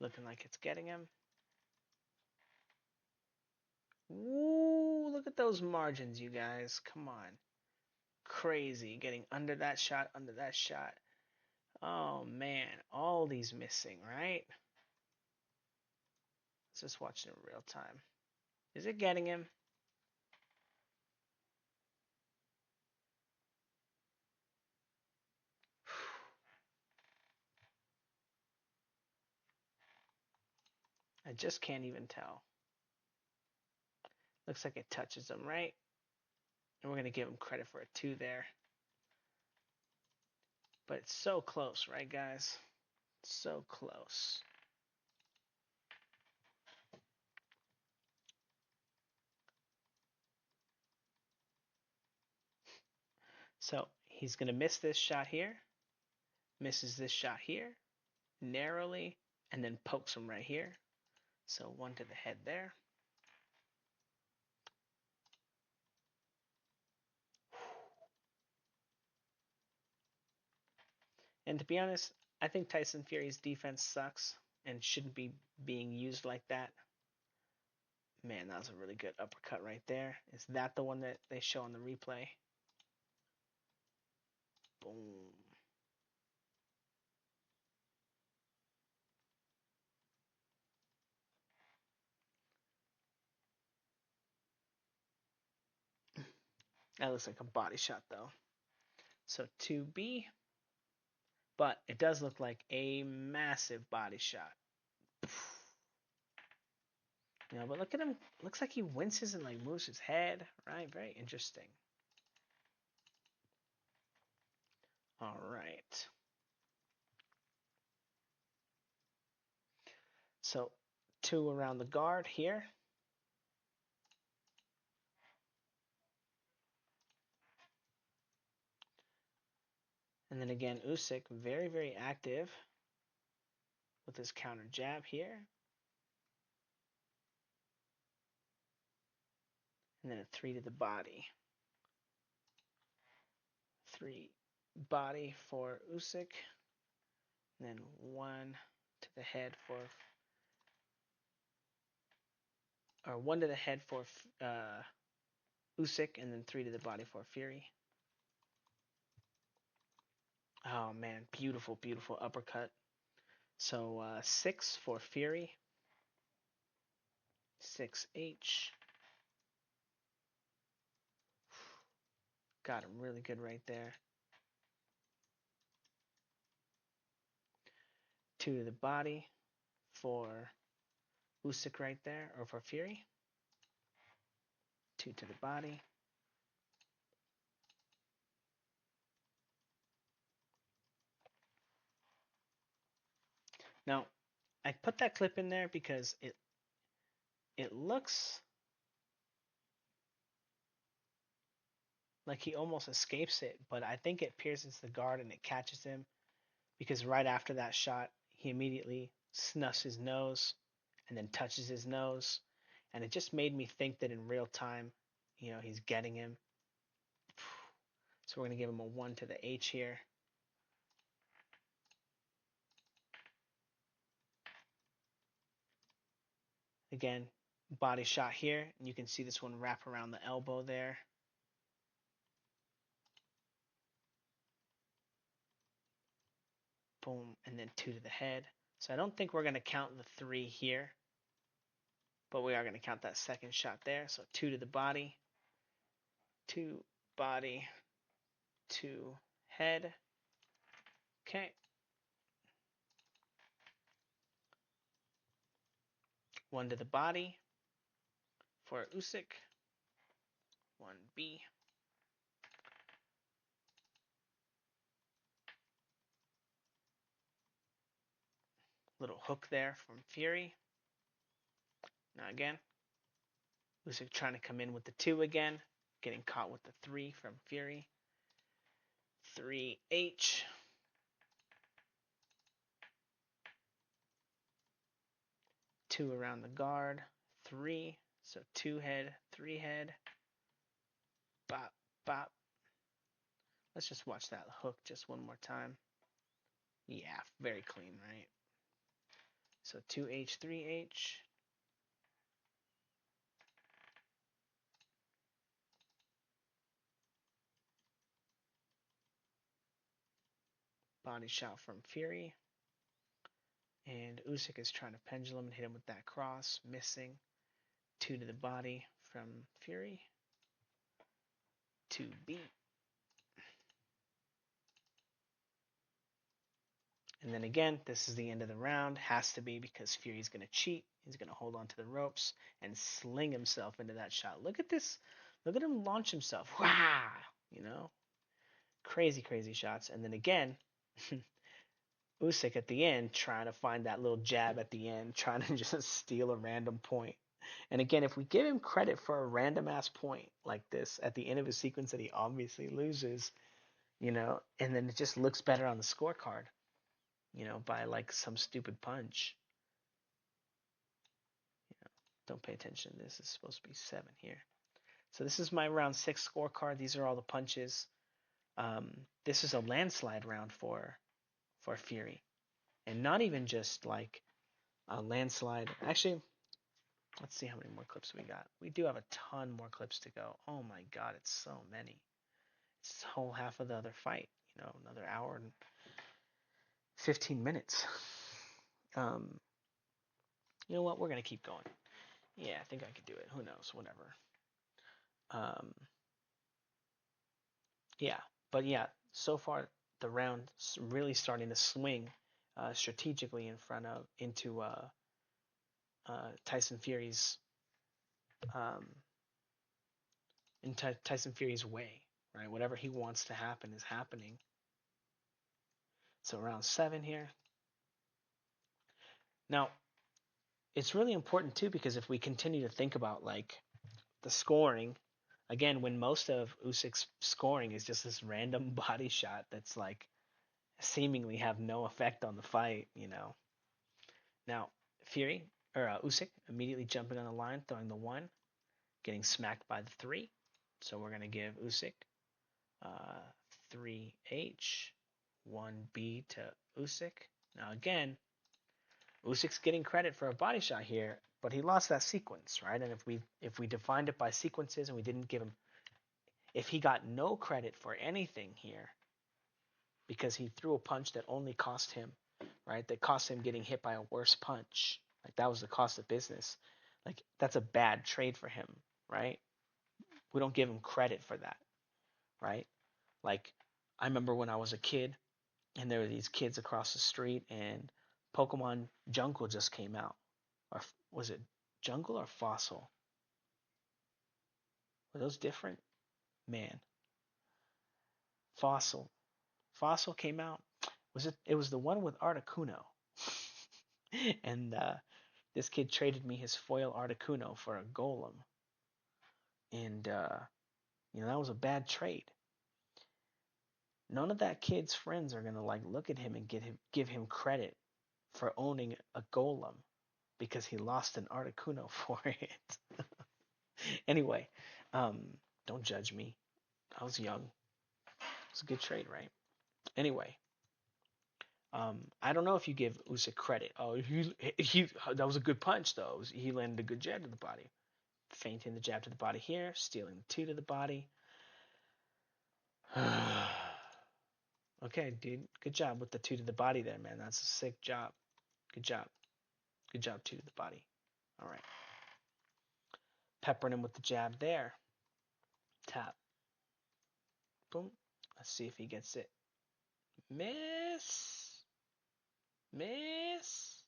Looking like it's getting him. Ooh, look at those margins, you guys. Come on. Crazy. Getting under that shot, under that shot. Oh, man. All these missing, right? Let's just watch it in real time. Is it getting him? I just can't even tell. Looks like it touches him, right? And we're going to give him credit for a 2 there. But it's so close, right, guys? So close. So he's going to miss this shot here. Misses this shot here. Narrowly. And then pokes him right here. So 1 to the head there. And to be honest, I think Tyson Fury's defense sucks and shouldn't be being used like that. Man, that was a really good uppercut right there. Is that the one that they show on the replay? Boom. That looks like a body shot, though. So 2B. but it does look like a massive body shot. You know, but look at him. Looks like he winces and like moves his head. Right, very interesting. All right. So 2 around the guard here. And then again, Usyk, very, very active with his counter jab here. And then a 3 to the body. 3 body for Usyk. And then 1 to the head for, or 1 to the head for Usyk, and then 3 to the body for Fury. Oh man, beautiful, beautiful uppercut. So 6 for Fury. 6H. Got him really good right there. 2 to the body for Usyk right there, or for Fury. 2 to the body. Now, I put that clip in there because it looks like he almost escapes it, but I think it pierces the guard and it catches him, because right after that shot, he immediately snuffs his nose and then touches his nose, and it just made me think that in real time, you know, he's getting him. So we're going to give him a 1 to the H here. Again, body shot here, and you can see this one wrap around the elbow there. Boom, and then 2 to the head. So I don't think we're going to count the 3 here, but we are going to count that second shot there. So 2 to the body, 2 body, 2 head. Okay. 1 to the body for Usyk. 1B. Little hook there from Fury. Now again, Usyk trying to come in with the 2 again, getting caught with the 3 from Fury. 3H. 2 around the guard. 3. So 2 head, 3 head. Bop, bop. Let's just watch that hook just one more time. Yeah, very clean, right? So 2H, 3H. Body shot from Fury. And Usyk is trying to pendulum and hit him with that cross, missing. 2 to the body from Fury. 2B. And then again, this is the end of the round. Has to be, because Fury's going to cheat. He's going to hold on to the ropes and sling himself into that shot. Look at this. Look at him launch himself. Wow! You know? Crazy, crazy shots. And then again, Usyk at the end trying to find that little jab at the end, trying to just steal a random point. And again, if we give him credit for a random ass point like this at the end of a sequence that he obviously loses, you know, and then it just looks better on the scorecard, you know, by like some stupid punch. You know, don't pay attention. This is supposed to be 7 here. So this is my round 6 scorecard. These are all the punches. This is a landslide round for Fury, and not even just like a landslide. Actually, let's see how many more clips we got. We do have a ton more clips to go. Oh my god, it's so many. It's a whole half of the other fight. You know, another hour and 15 minutes. You know what? We're gonna keep going. Yeah, I think I could do it. Who knows? Whatever. Um, yeah, but yeah, so far the round really starting to swing strategically into Tyson Fury's um, Tyson Fury's way, right? Whatever he wants to happen is happening. So round 7 here. Now, it's really important too because if we continue to think about like the scoring, again, when most of Usyk's scoring is just this random body shot that's like seemingly have no effect on the fight, you know. Now, Usyk immediately jumping on the line, throwing the 1, getting smacked by the 3. So we're gonna give Usyk 3H, 1B to Usyk. Now again, Usyk's getting credit for a body shot here, but he lost that sequence, right? And if we defined it by sequences and we didn't give him, if he got no credit for anything here because he threw a punch that only cost him, right? That cost him getting hit by a worse punch. Like that was the cost of business. Like that's a bad trade for him, right? We don't give him credit for that, right? Like I remember when I was a kid and there were these kids across the street and Pokemon Jungle just came out. Or was it Jungle or Fossil? Were those different? Man, Fossil. Fossil came out. Was it? It was the one with Articuno. And this kid traded me his foil Articuno for a Golem, and that was a bad trade. None of that kid's friends are gonna like look at him and give him credit for owning a Golem because he lost an Articuno for it. Anyway, um, don't judge me. I was young. It was a good trade, right? Anyway, I don't know if you give Usyk credit. Oh, he that was a good punch though. He landed a good jab to the body. Feinting the jab to the body here, stealing the 2 to the body. Okay, dude. Good job with the 2 to the body there, man. That's a sick job. Good job. Good job, 2 to the body. All right. Peppering him with the jab there. Tap. Boom. Let's see if he gets it. Miss. Miss.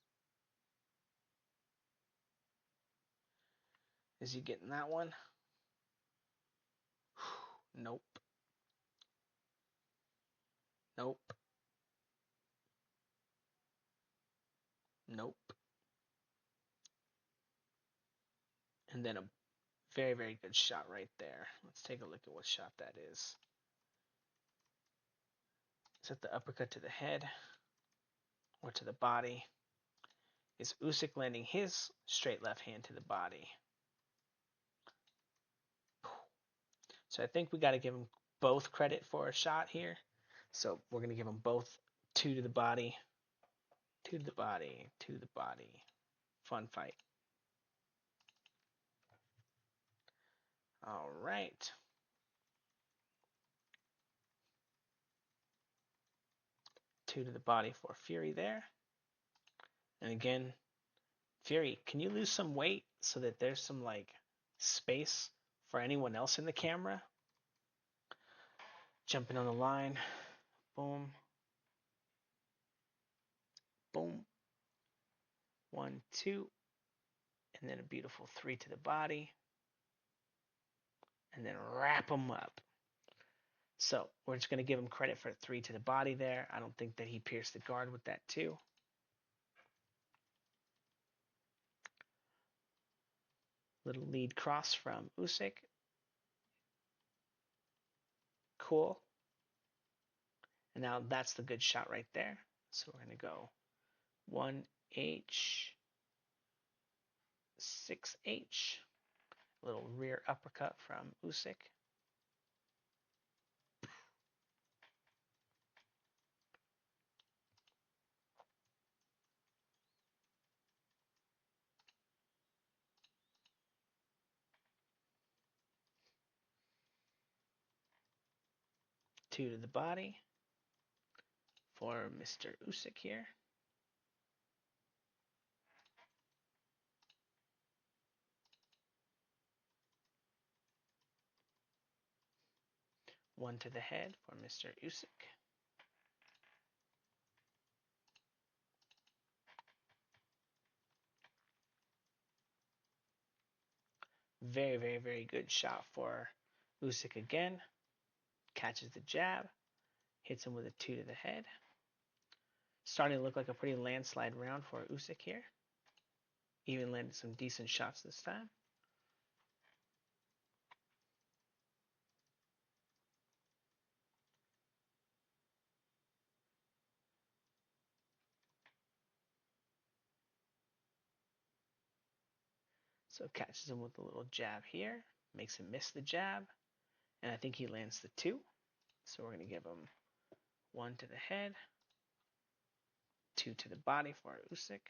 Is he getting that one? Nope. Nope. Nope. And then a very, very good shot right there. Let's take a look at what shot that is. Is that the uppercut to the head or to the body? Is Usyk landing his straight left hand to the body? So I think we got to give him both credit for a shot here. So we're going to give him both 2 to the body, 2 to the body, 2 to the body. Fun fight. All right. Two to the body for Fury there. And again, Fury, can you lose some weight so that there's some like space for anyone else in the camera? Jumping on the line. Boom. Boom. 1, 2. And then a beautiful 3 to the body. And then wrap them up. So we're just going to give him credit for 3 to the body there. I don't think that he pierced the guard with that too. Little lead cross from Usyk. Cool. And now that's the good shot right there. So we're going to go 1H, 6H. Little rear uppercut from Usyk. Two to the body for Mr. Usyk here. One to the head for Mr. Usyk. Very, very, very good shot for Usyk again. Catches the jab, hits him with a 2 to the head. Starting to look like a pretty landslide round for Usyk here. Even landed some decent shots this time. So catches him with a little jab here, makes him miss the jab, and I think he lands the 2. So we're going to give him 1 to the head, 2 to the body for Usyk.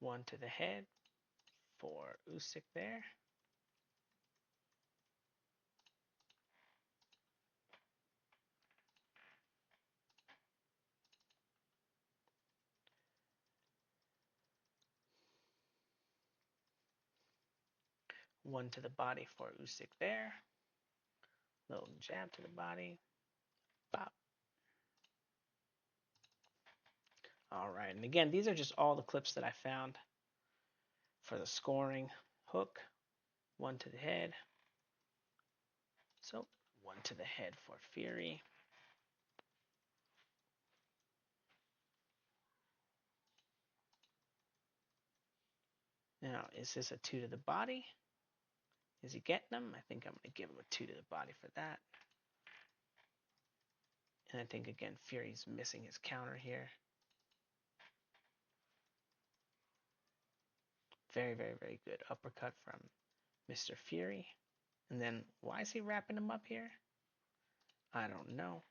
One to the head for Usyk there. One to the body for Usyk there. Little jab to the body. Bop. All right, and again, these are just all the clips that I found for the scoring. Hook, 1 to the head. So 1 to the head for Fury. Now, is this a 2 to the body? Is he getting them? I think I'm going to give him a 2 to the body for that. And I think, again, Fury's missing his counter here. Very, very, very good uppercut from Mr. Fury. And then, why is he wrapping him up here? I don't know.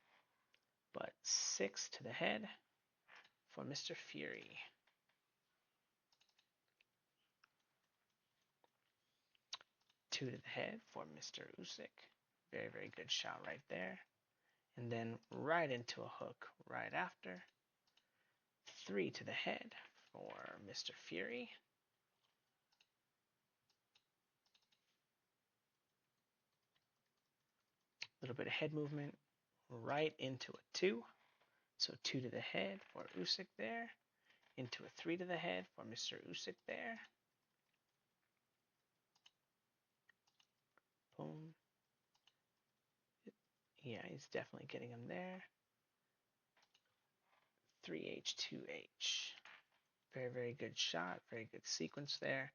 But 6 to the head for Mr. Fury. Two to the head for Mr. Usyk. Very, very good shot right there. And then right into a hook right after. 3 to the head for Mr. Fury. A little bit of head movement right into a 2. So 2 to the head for Usyk there. Into a 3 to the head for Mr. Usyk there. Boom. Yeah, he's definitely getting him there. 3H, 2H. Very, very good shot. Very good sequence there.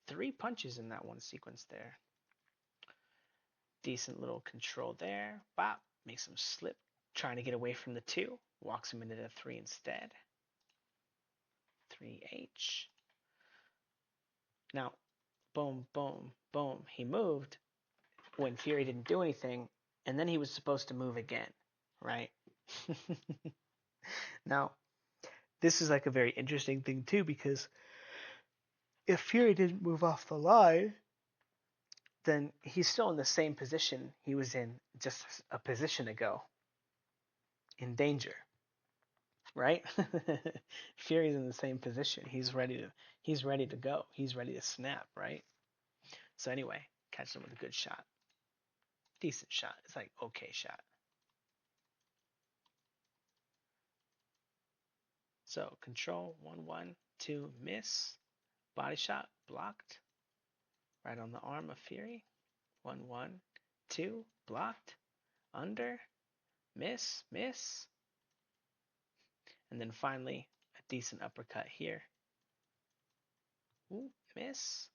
3 punches in that one sequence there. Decent little control there. Bop. Makes him slip. Trying to get away from the 2. Walks him into the 3 instead. 3H. Now, boom, boom, boom. He moved when Fury didn't do anything. And then he was supposed to move again. Right? Now, this is like a very interesting thing too, because if Fury didn't move off the line, then he's still in the same position he was in just a position ago, in danger, right? Fury's in the same position. He's ready to go. He's ready to snap, right? So anyway, catch him with a good shot. Decent shot. It's like okay shot. So control, 1-1, 2, miss. Body shot, blocked. Right on the arm of Fury. 1-1, 2, blocked. Under, miss, miss. And then finally, a decent uppercut here. Ooh, miss.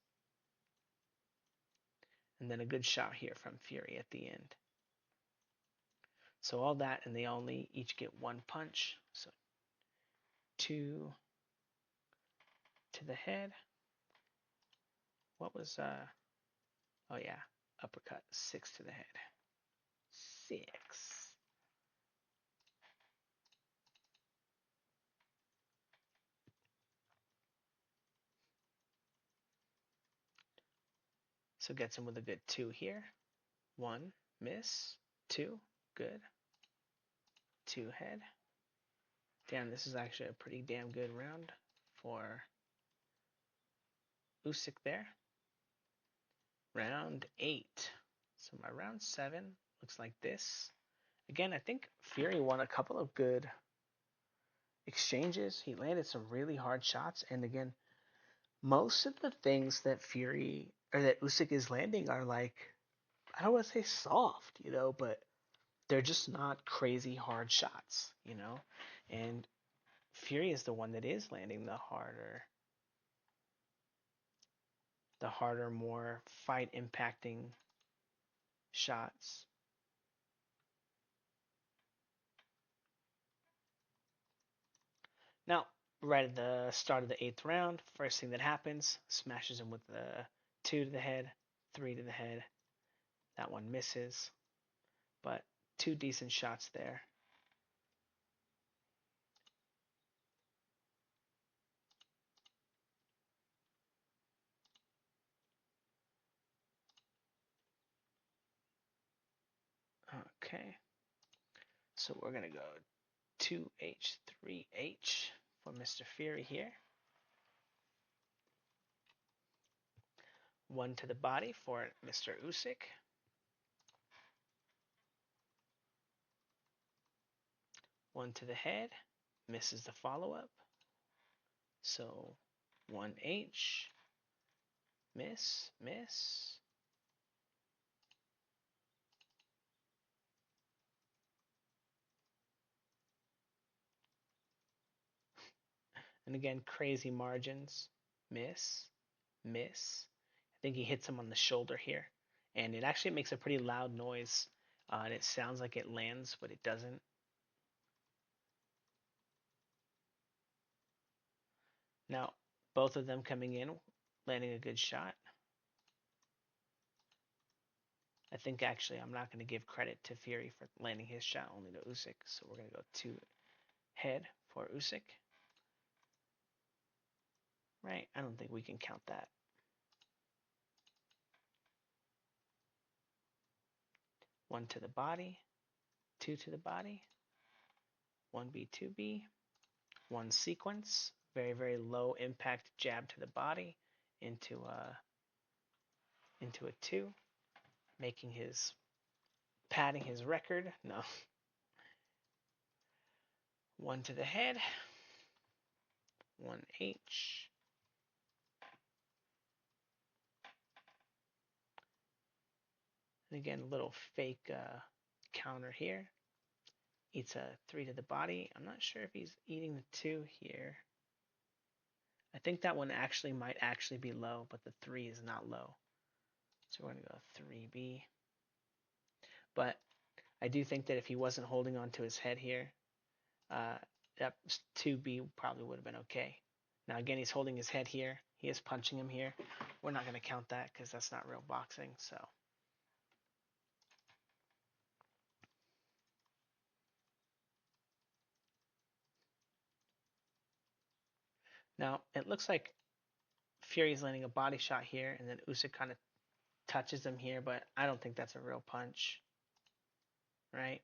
And then a good shot here from Fury at the end. So all that, and they only each get 1 punch. So 2 to the head. What was, oh yeah, uppercut, 6 to the head. 6. So gets him with a good 2 here. 1, miss. 2, good. 2 head. Damn, this is actually a pretty damn good round for Usyk there. Round 8. So my round 7 looks like this. Again, I think Fury won a couple of good exchanges. He landed some really hard shots, and again, most of the things that Fury or that Usyk is landing are like, I don't want to say soft, but they're just not crazy hard shots, and Fury is the one that is landing the harder, more fight impacting shots. Now, right at the start of the 8th round, first thing that happens, smashes him with the 2 to the head, 3 to the head. That one misses, but 2 decent shots there. Okay, so we're going to go 2H, 3H for Mr. Fury here. 1 to the body for Mr. Usyk. 1 to the head, misses the follow-up. So 1H, miss, miss. And again, crazy margins. Miss, miss. I think he hits him on the shoulder here. And it actually makes a pretty loud noise. And it sounds like it lands, but it doesn't. Now, both of them coming in, landing a good shot. I think actually I'm not going to give credit to Fury for landing his shot, only to Usyk. So we're going to go 2 head for Usyk. Right? I don't think we can count that. 1 to the body, 2 to the body, 1B, 2B, 1 sequence, very, very low impact jab to the body into a 2, padding his record. No. 1 to the head, 1H. And again, a little fake counter here. Eats a 3 to the body. I'm not sure if he's eating the 2 here. I think that one might actually be low, but the 3 is not low. So we're going to go 3B. But I do think that if he wasn't holding on to his head here, that 2B probably would have been okay. Now again, he's holding his head here. He is punching him here. We're not going to count that because that's not real boxing. So now it looks like Fury's landing a body shot here, and then Usyk kind of touches him here, but I don't think that's a real punch, right?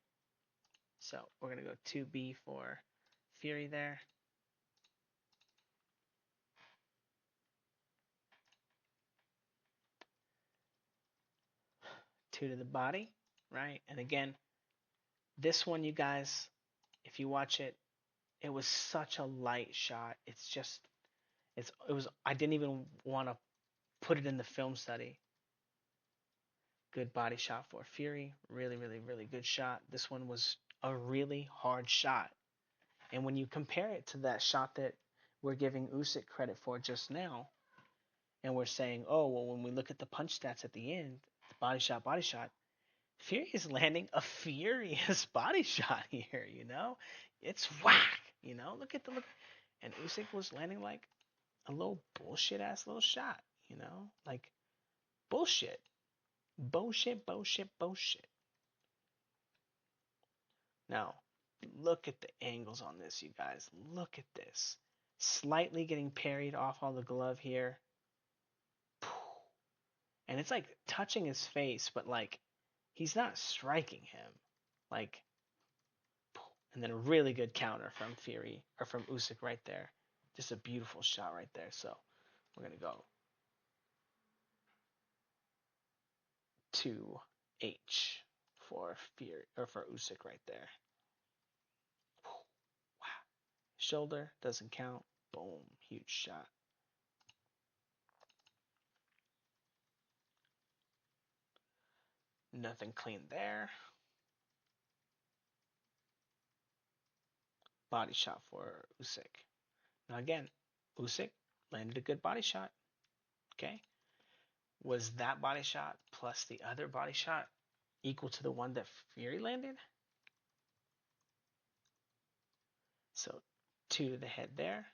So we're going to go 2B for Fury there. 2 to the body, right? And again, this one, you guys, if you watch it, it was such a light shot. I didn't even want to put it in the film study. Good body shot for Fury. Really, really, really good shot. This one was a really hard shot. And when you compare it to that shot that we're giving Usyk credit for just now, and we're saying, oh, well, when we look at the punch stats at the end, the body shot, Fury is landing a furious body shot here, It's whack, look. And Usyk was landing like a little bullshit ass little shot, like bullshit. Bullshit, bullshit, bullshit. Now, look at the angles on this, you guys. Look at this. Slightly getting parried off all the glove here. And it's like touching his face, but like he's not striking him. Like, and then a really good counter from Usyk right there. Just a beautiful shot right there. So we're gonna go 2H for Fury or for Usyk right there. Wow. shoulder, doesn't count. Boom, huge shot. Nothing clean there. Body shot for Usyk. Now again, Usyk landed a good body shot. Okay. Was that body shot plus the other body shot equal to the one that Fury landed? So 2 to the head there.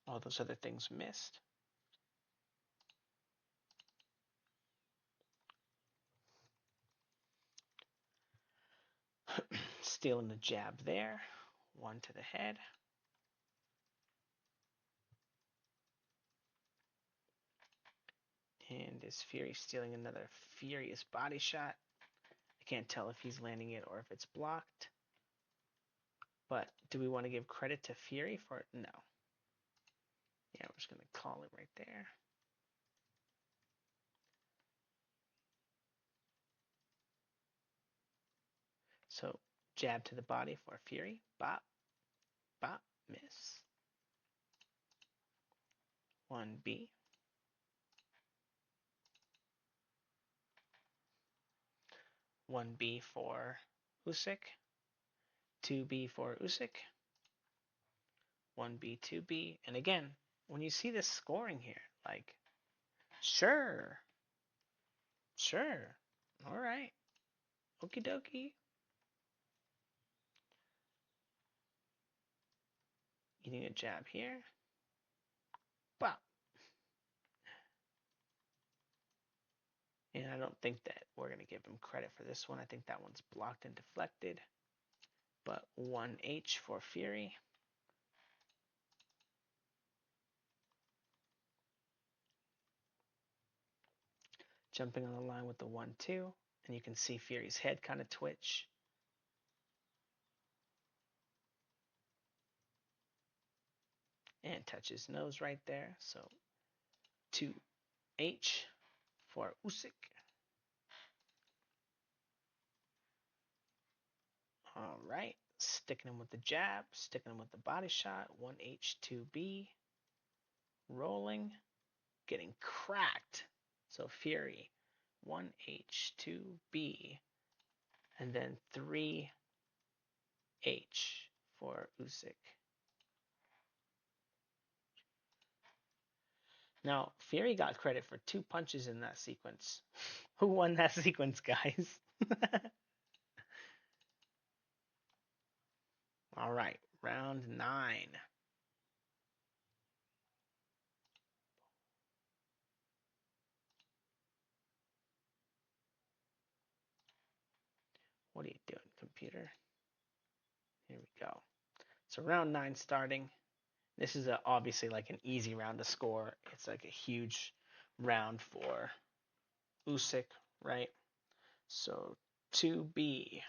All those other things missed. Stealing the jab there. 1 to the head. And is Fury stealing another furious body shot? I can't tell if he's landing it or if it's blocked. But do we want to give credit to Fury for it? No. Yeah, we're just going to call it right there. So jab to the body for Fury. Bop, bop, miss. 1B. 1B for Usyk. 2B for Usyk. 1B, 2B. And again, when you see this scoring here, like, sure, all right, okie dokie. Eating a jab here. Bop. And I don't think that we're going to give him credit for this one. I think that one's blocked and deflected. But 1H for Fury. Jumping on the line with the 1-2. And you can see Fury's head kind of twitch. And touch his nose right there. So 2H for Usyk. All right. Sticking him with the jab. Sticking him with the body shot. 1H, 2B. Rolling. Getting cracked. So Fury. 1H, 2B. And then 3H for Usyk. Now, Fury got credit for 2 punches in that sequence. Who won that sequence, guys? All right, round 9. What are you doing, computer? Here we go. So round 9 starting. This is obviously like an easy round to score. It's like a huge round for Usyk, right? So 2B,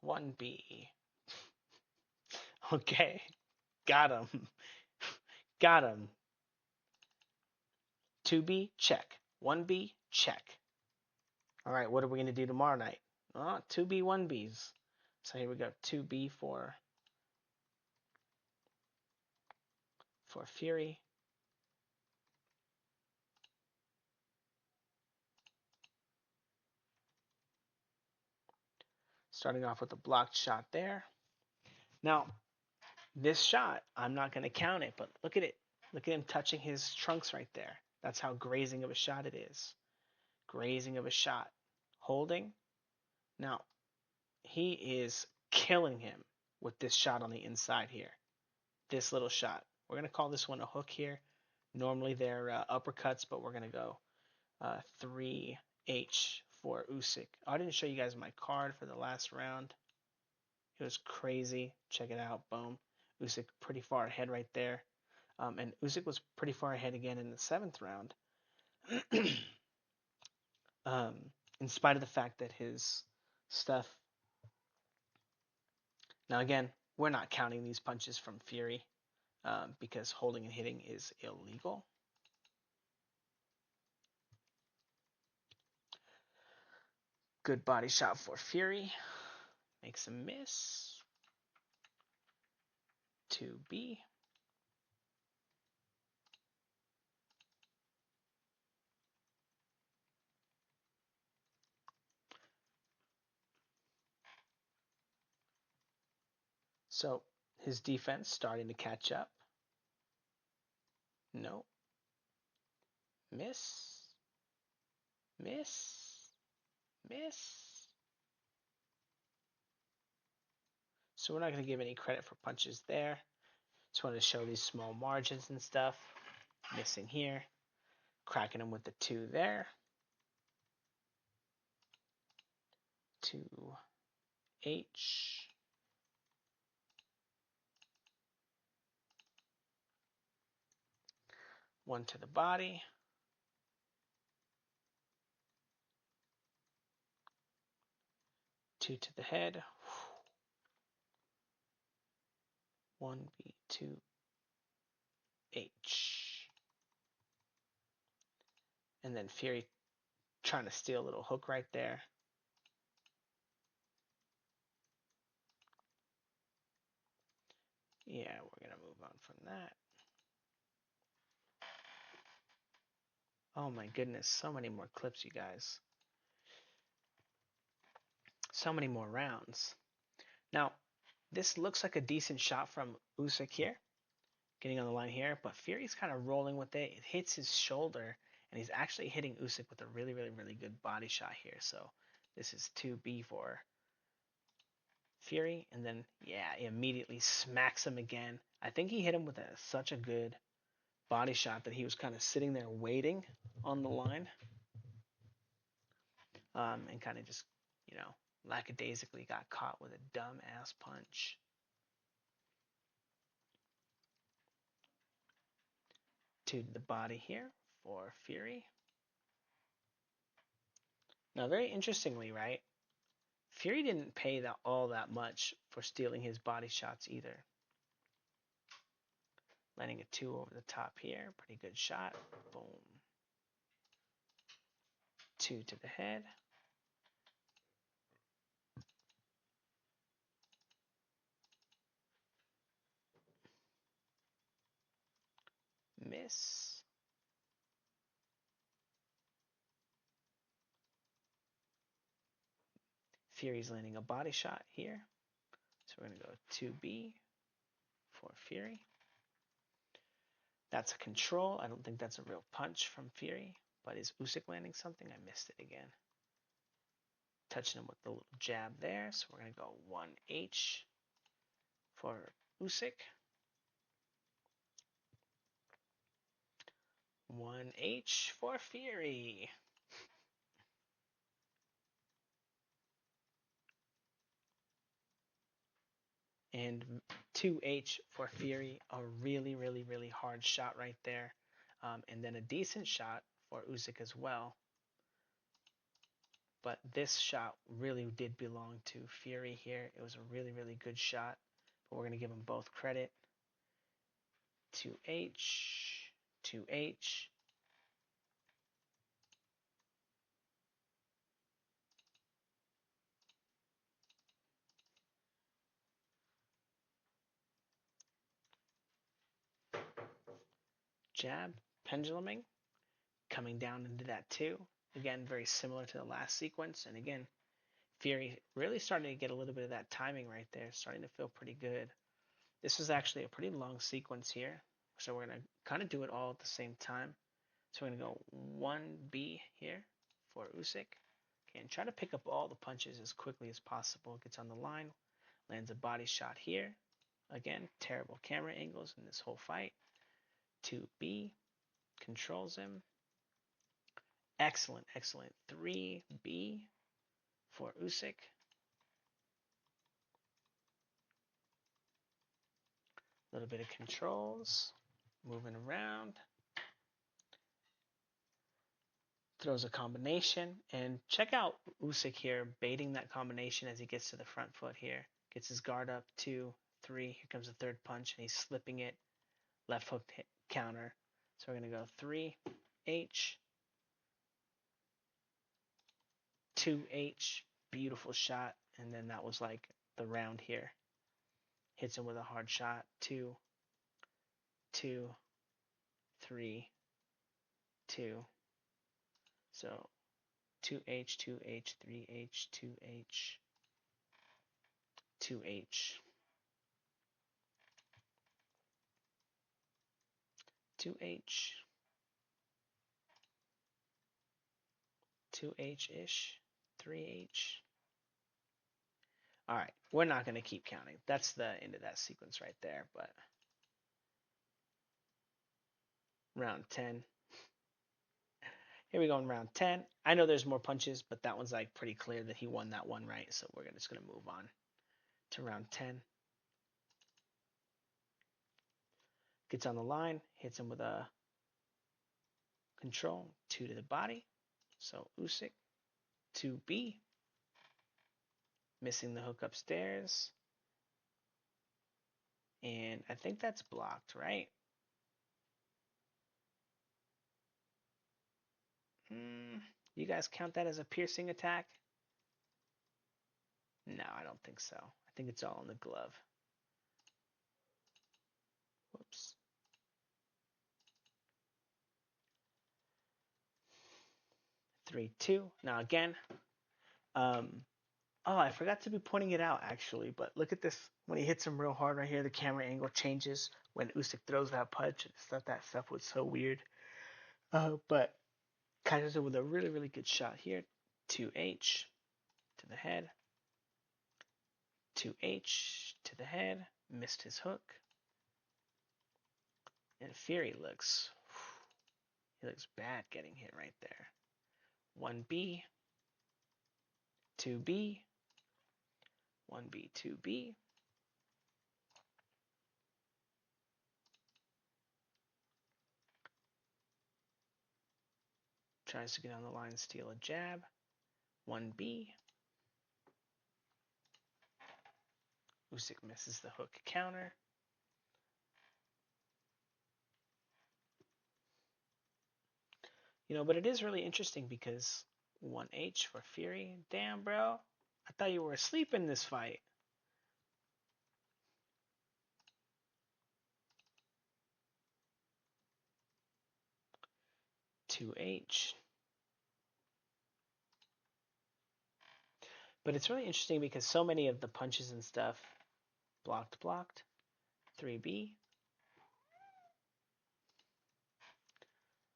1B. Okay, got him. Got him. 2B, check. 1B, check. All right, what are we going to do tomorrow night? 2B, 1Bs. So here we go. 2B for Fury. Starting off with a blocked shot there. Now, this shot, I'm not going to count it, but look at it. Look at him touching his trunks right there. That's how grazing of a shot it is. Grazing of a shot. Holding. Now, he is killing him with this shot on the inside here. This little shot. We're going to call this one a hook here. Normally they're uppercuts, but we're going to go 3H for Usyk. Oh, I didn't show you guys my card for the last round. It was crazy. Check it out. Boom. Usyk pretty far ahead right there. And Usyk was pretty far ahead again in the 7th round. In spite of the fact that his stuff... Now again, we're not counting these punches from Fury because holding and hitting is illegal. Good body shot for Fury. Makes a miss. 2B. So his defense starting to catch up. No. Miss. Miss. Miss. So we're not going to give any credit for punches there. Just wanted to show these small margins and stuff. Missing here. Cracking him with the 2 there. 2H. One to the body. Two to the head. 1B2H. And then Fury trying to steal a little hook right there. Yeah, we're going to move on from that. Oh my goodness, so many more clips, you guys. So many more rounds. Now, this looks like a decent shot from Usyk here. Getting on the line here, but Fury's kind of rolling with it. It hits his shoulder, and he's actually hitting Usyk with a really, really, really good body shot here. So this is 2B for Fury, and then, yeah, he immediately smacks him again. I think he hit him with such a good body shot that he was kind of sitting there waiting on the line, and kind of just, lackadaisically got caught with a dumb ass punch. To the body here for Fury. Now, very interestingly, right? Fury didn't pay all that much for stealing his body shots either. Landing a 2 over the top here. Pretty good shot. Boom. 2 to the head. Miss. Fury's landing a body shot here. So we're going to go 2B for Fury. That's a control. I don't think that's a real punch from Fury. But is Usyk landing something? I missed it again. Touching him with the little jab there. So we're going to go 1H for Usyk. 1H for Fury. And 2H for Fury. A really, really, really hard shot right there. And then a decent shot for Usyk as well. But this shot really did belong to Fury here. It was a really, really good shot. But we're going to give them both credit. 2H. 2H. Jab. Penduluming. Coming down into that 2. Again, very similar to the last sequence. And again, Fury really starting to get a little bit of that timing right there. Starting to feel pretty good. This was actually a pretty long sequence here. So we're going to kind of do it all at the same time. So we're going to go 1B here for Usyk. Okay, and try to pick up all the punches as quickly as possible. Gets on the line. Lands a body shot here. Again, terrible camera angles in this whole fight. 2B. Controls him. Excellent, excellent. 3B for Usyk. A little bit of controls. Moving around. Throws a combination. And check out Usyk here baiting that combination as he gets to the front foot here. Gets his guard up. 2, 3. Here comes the third punch and he's slipping it. Left hook counter. So we're going to go 3H. 2H. Beautiful shot. And then that was like the round here. hits him with a hard shot. 2, 2, 3, 2. So 2H, 2H, 3H, 2H, 2H, 2H, 2H-ish, 3H. All right, we're not going to keep counting. That's the end of that sequence right there, but round 10. Here we go in round 10. I know there's more punches, but that one's like pretty clear that he won that one, right? So we're just going to move on to round 10. Gets on the line, hits him with a control, 2 to the body. So Usyk, 2B, missing the hook upstairs. And I think that's blocked, right? You guys count that as a piercing attack? No, I don't think so. I think it's all in the glove. Whoops. Three, 2. Now again, oh, I forgot to be pointing it out actually, but look at this. When he hits him real hard right here, the camera angle changes when Usyk throws that punch. I just thought that stuff was so weird. But Kaiser's with a really, really good shot here. 2H to the head. 2H to the head. Missed his hook. And Fury looks bad getting hit right there. 1B, 2B, 1B, 2B. Tries to get on the line, steal a jab. 1B. Usyk misses the hook counter. But it is really interesting because 1H for Fury. Damn, bro. I thought you were asleep in this fight. 2H. But it's really interesting because so many of the punches and stuff blocked. 3B.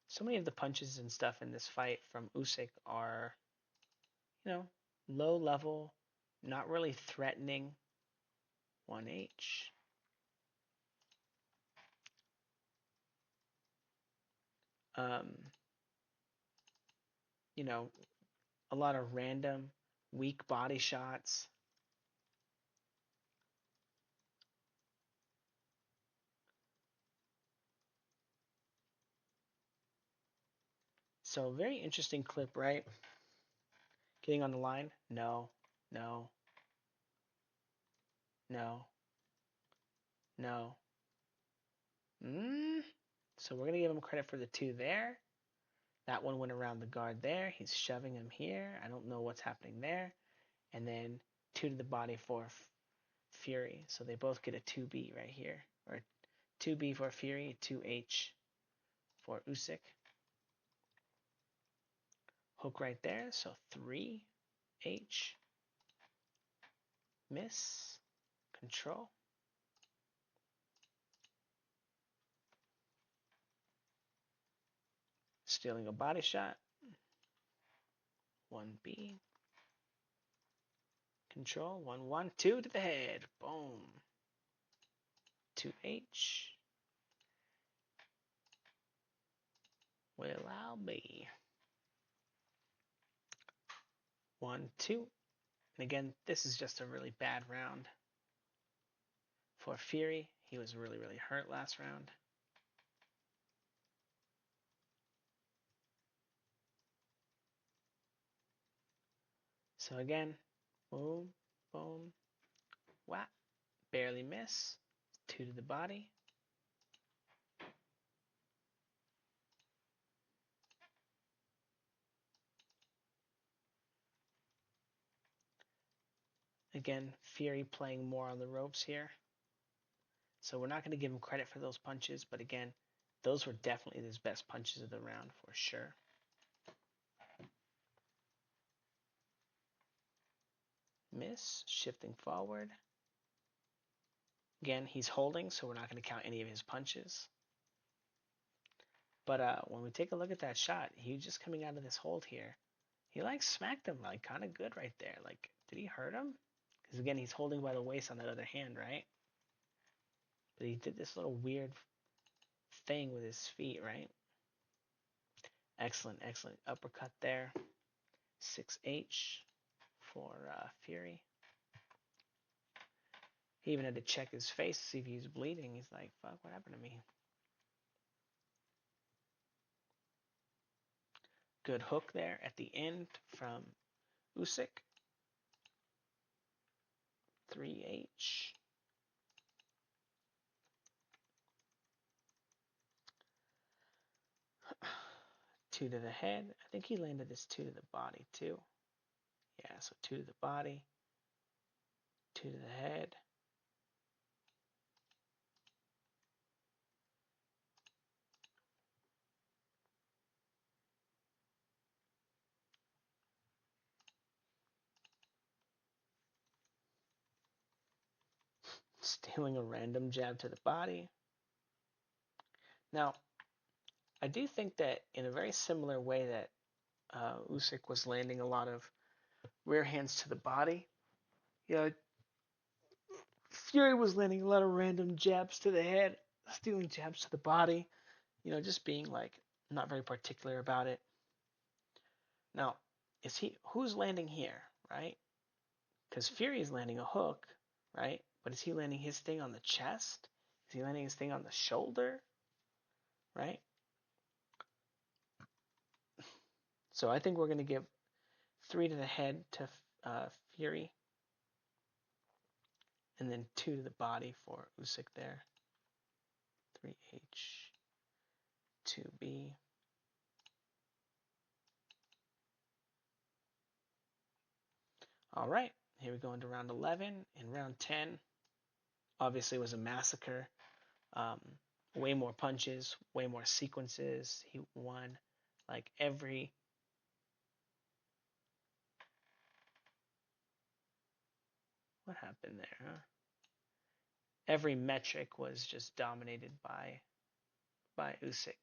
So many of the punches and stuff in this fight from Usyk are, low level, not really threatening. 1H. You know, a lot of random, weak body shots. So very interesting clip, right? Getting on the line. No. So we're going to give him credit for the 2 there. That one went around the guard there. He's shoving him here. I don't know what's happening there. And then 2 to the body for Fury. So they both get a 2B right here. Or 2B for Fury, 2H for Usyk. Hook right there. So 3H. Miss. Control. Stealing a body shot. 1B. Control. 1-1. 2 to the head. Boom. 2H. Well, I'll be. 1-2. And again, this is just a really bad round for Fury. He was really, really hurt last round. So again, boom, boom, whap, barely miss. 2 to the body. Again, Fury playing more on the ropes here. So we're not going to give him credit for those punches, but again, those were definitely his best punches of the round for sure. Miss, shifting forward. Again, he's holding, so we're not going to count any of his punches. But when we take a look at that shot, he was just coming out of this hold here. He like smacked him like kind of good right there. Like, did he hurt him? Because again, he's holding by the waist on that other hand, right? But he did this little weird thing with his feet, right? Excellent, excellent uppercut there. 6H for Fury. He even had to check his face to see if he was bleeding. He's like, fuck, what happened to me? Good hook there at the end from Usyk. 3H. Two to the head. I think he landed this two to the body too. Yeah, so two to the body. Two to the head. Stealing a random jab to the body. Now, I do think that in a very similar way that Usyk was landing a lot of rear hands to the body, yeah, Fury was landing a lot of random jabs to the head, stealing jabs to the body, just being like not very particular about it. Now, who's landing here, right? Because Fury is landing a hook, right? But is he landing his thing on the chest? Is he landing his thing on the shoulder? Right? So I think we're going to give 3 to the head to Fury. And then 2 to the body for Usyk there. 3H, 2B. All right, here we go into round 11. In round 10, obviously was a massacre. Way more punches, way more sequences. He won like every what happened there, huh? Every metric was just dominated by Usyk.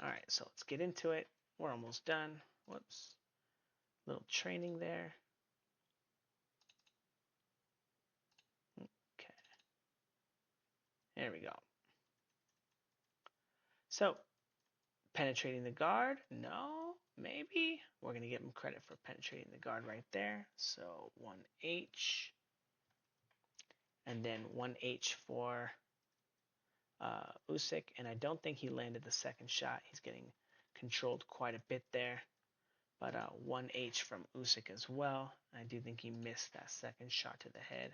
All right, so let's get into it. We're almost done. Whoops. Little training there. Okay. There we go. So, penetrating the guard? No, maybe. We're going to give him credit for penetrating the guard right there. So, 1H. And then 1H for Usyk. And I don't think he landed the second shot. He's getting controlled quite a bit there. But 1H from Usyk as well. I do think he missed that second shot to the head.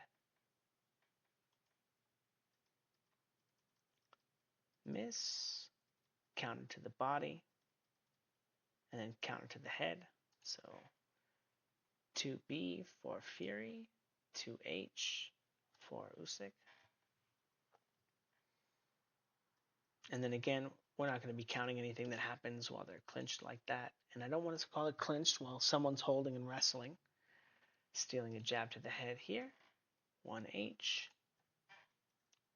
Miss. Counter to the body. And then counter to the head. So 2B for Fury. 2H for Usyk. And then again, we're not going to be counting anything that happens while they're clinched like that. And I don't want to call it clinched while someone's holding and wrestling. Stealing a jab to the head here. 1H.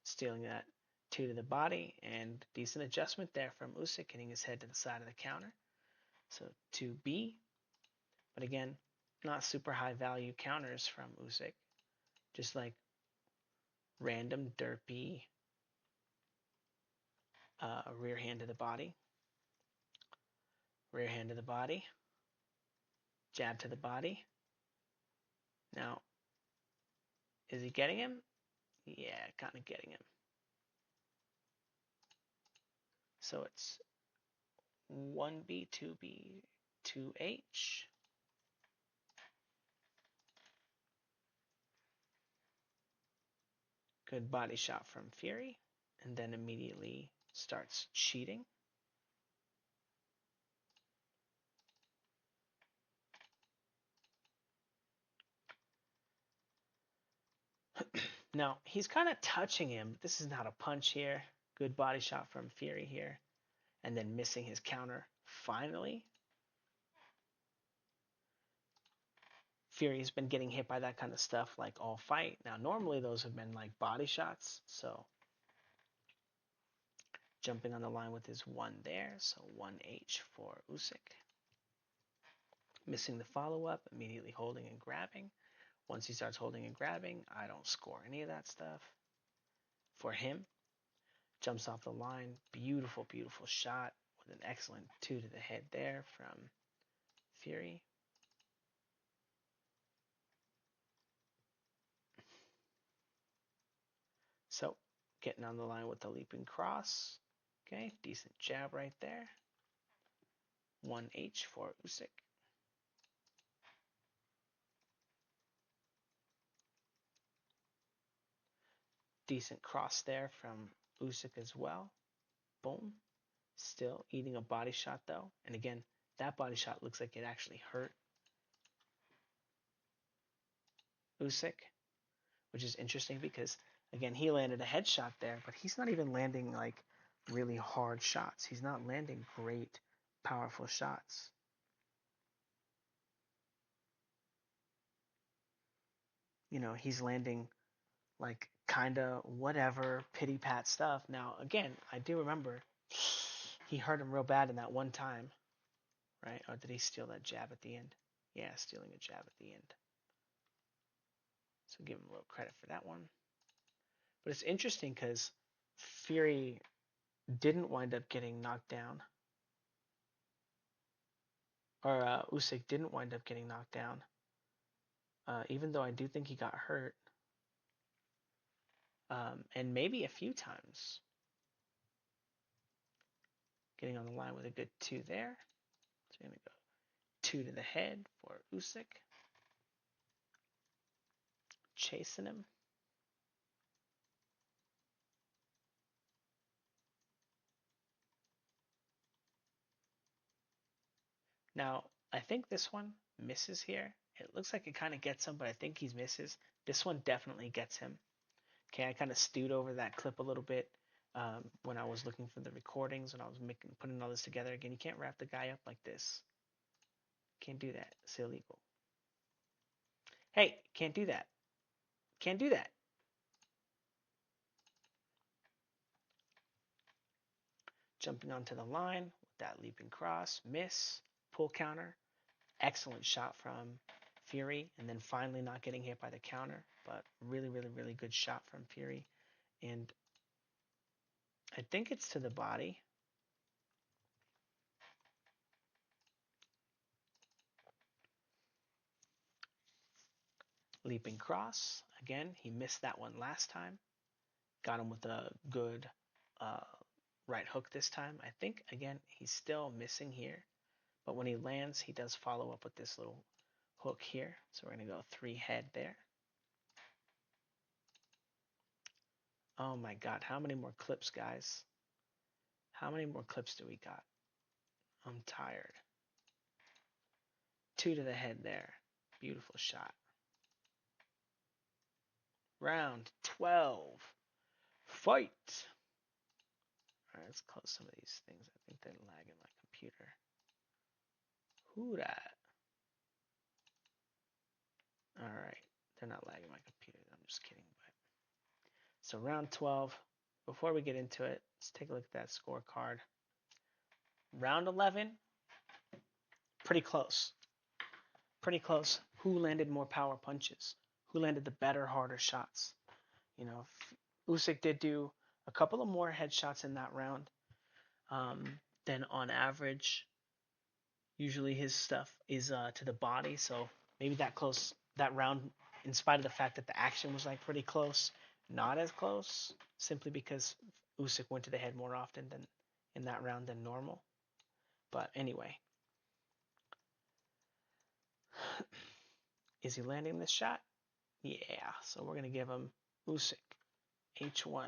Stealing that 2 to the body. And decent adjustment there from Usyk, hitting his head to the side of the counter. So 2B. But again, not super high value counters from Usyk. Just like random derpy rear hand to the body. Rear hand to the body. Jab to the body. Now, is he getting him? Yeah, kind of getting him. So it's 1B, 2B, 2H. Good body shot from Fury. And then immediately starts cheating. Now, he's kind of touching him. This is not a punch here. Good body shot from Fury here. And then missing his counter. Finally, Fury's been getting hit by that kind of stuff like all fight. Now, normally those have been like body shots. So, jumping on the line with his 1 there. So, 1H for Usyk. Missing the follow-up, immediately holding and grabbing. Once he starts holding and grabbing, I don't score any of that stuff. For him, jumps off the line. Beautiful, beautiful shot with an excellent 2 to the head there from Fury. So, getting on the line with the leaping cross. Okay, decent jab right there. 1H for Usyk. Decent cross there from Usyk as well. Boom. Still eating a body shot though. And again, that body shot looks like it actually hurt Usyk, which is interesting because, again, he landed a headshot there, but he's not even landing like really hard shots. He's not landing great, powerful shots. You know, he's landing like kind of whatever pity pat stuff. Now, again, I do remember he hurt him real bad in that one time, right? Or did he steal that jab at the end? Yeah, stealing a jab at the end. So give him a little credit for that one. But it's interesting because Fury didn't wind up getting knocked down. Or Usyk didn't wind up getting knocked down. Even though I do think he got hurt. And maybe a few times. Getting on the line with a good 2 there. So we're going to go 2 to the head for Usyk. Chasing him. Now, I think this one misses here. It looks like it kind of gets him, but I think he misses. This one definitely gets him. Okay, I kind of stewed over that clip a little bit when I was looking for the recordings, when I was putting all this together. Again, you can't wrap the guy up like this. Can't do that. It's illegal. Hey, can't do that. Can't do that. Jumping onto the line with that leaping cross. Miss. Pull counter. Excellent shot from Fury. And then finally not getting hit by the counter. But really, really, really good shot from Fury. And I think it's to the body. Leaping cross. Again, he missed that one last time. Got him with a good right hook this time. I think, again, he's still missing here. But when he lands, he does follow up with this little hook here. So we're going to go 3 head there. Oh my God. How many more clips, guys? How many more clips do we got? I'm tired. 2 to the head there. Beautiful shot. Round 12. Fight. All right, let's close some of these things. I think they're lagging my computer. Who that? All right. They're not lagging my computer. I'm just kidding. But so round 12. Before we get into it, let's take a look at that scorecard. Round 11. Pretty close. Pretty close. Who landed more power punches? Who landed the better, harder shots? You know, Usyk did do a couple of more headshots in that round than on average. Usually his stuff is to the body, so maybe that round, in spite of the fact that the action was like pretty close, not as close, simply because Usyk went to the head more often than in that round than normal. But anyway, is he landing this shot? Yeah, so we're gonna give him Usyk H1,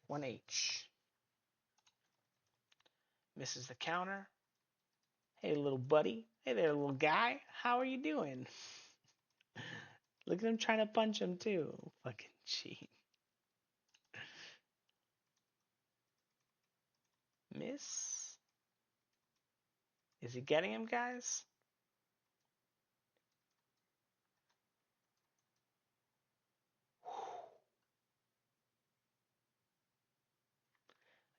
1H. Misses the counter. Hey, little buddy. Hey there, little guy. How are you doing? Look at him trying to punch him too. Fucking cheat. Miss? Is he getting him, guys?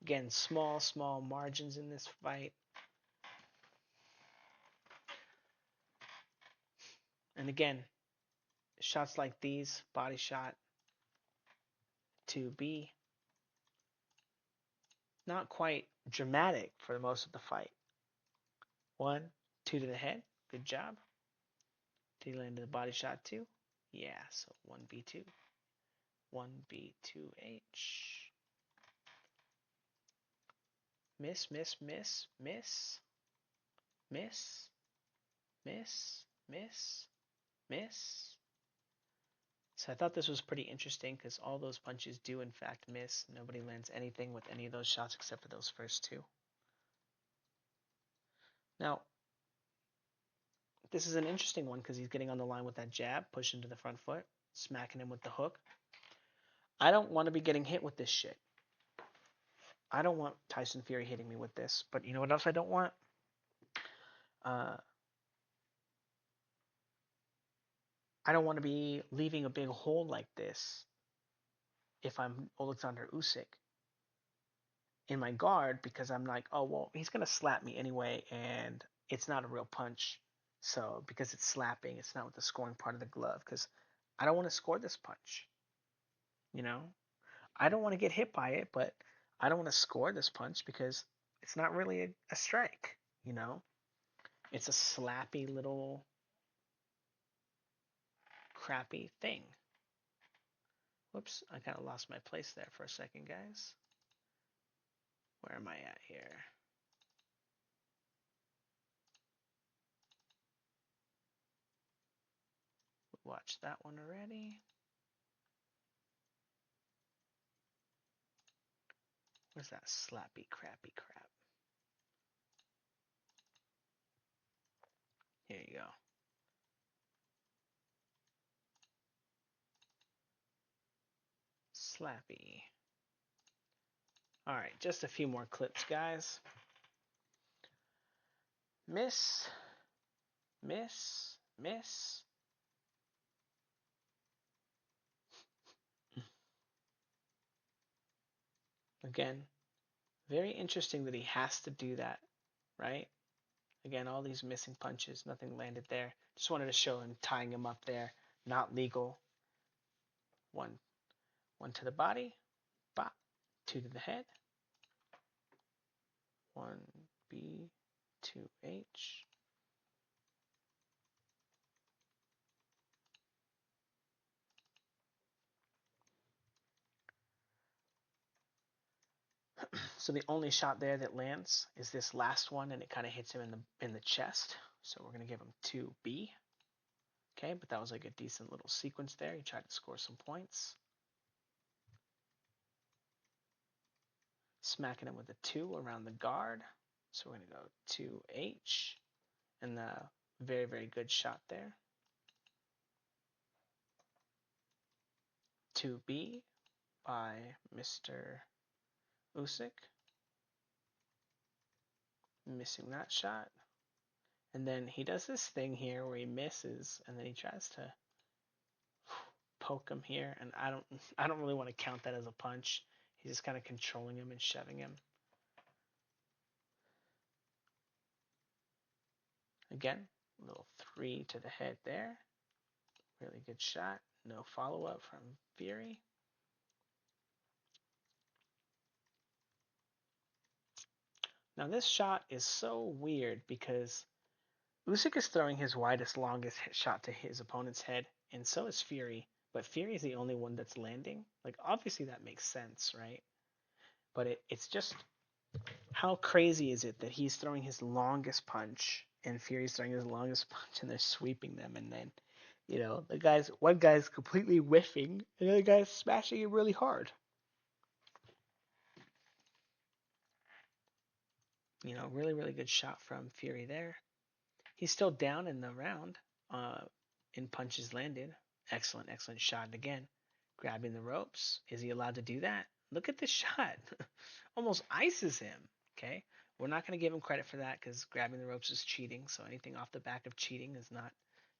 Again, small margins in this fight. And again, shots like these, body shot, 2B, not quite dramatic for most of the fight. 1, 2 to the head. Good job. Did he land the body shot too? Yeah, so 1B2. 1B2H. Miss, miss, miss, miss, miss, miss, miss, miss. So I thought this was pretty interesting because all those punches do in fact miss. Nobody lands anything with any of those shots except for those first two. Now, this is an interesting one because he's getting on the line with that jab, pushing to the front foot, smacking him with the hook. I don't want to be getting hit with this shit. I don't want Tyson Fury hitting me with this. But you know what else I don't want? I don't want to be leaving a big hole like this if I'm Oleksandr Usyk in my guard because I'm like, oh, well, he's going to slap me anyway, and it's not a real punch. So because it's slapping, it's not with the scoring part of the glove because I don't want to score this punch. You know, I don't want to get hit by it, but I don't want to score this punch because it's not really a strike. You know, it's a slappy little crappy thing. Whoops, I kind of lost my place there for a second, guys. Where am I at here? We watched that one already. Where's that slappy crappy crap? Here you go. Slappy. All right, just a few more clips, guys. Miss, miss, miss. Again, very interesting that he has to do that, right? Again, all these missing punches, nothing landed there. Just wanted to show him tying him up there. Not legal. One to the body. Bop. 2 to the head. 1B, 2H. So the only shot there that lands is this last one, and it kind of hits him in the chest. So we're gonna give him 2B. Okay, but that was like a decent little sequence there. He tried to score some points. Smacking him with a 2 around the guard. So we're gonna go 2H, and the very good shot there. 2B by Mr. Usyk. Missing that shot. And then he does this thing here where he misses, and then he tries to poke him here, and I don't really want to count that as a punch. He's just kind of controlling him and shoving him. Again, a little 3 to the head there. Really good shot. No follow-up from Fury. Now this shot is so weird because Usyk is throwing his widest, longest shot to his opponent's head, and so is Fury. But Fury is the only one that's landing. Like, obviously that makes sense, right? But it's just, how crazy is it that he's throwing his longest punch and Fury's throwing his longest punch and they're sweeping them, and then, one guy's completely whiffing and the other guy's smashing it really hard. Really good shot from Fury there. He's still down in the round in punches landed. Excellent, excellent shot again. Grabbing the ropes. Is he allowed to do that? Look at this shot. Almost ices him. Okay. We're not going to give him credit for that because grabbing the ropes is cheating. So anything off the back of cheating is not,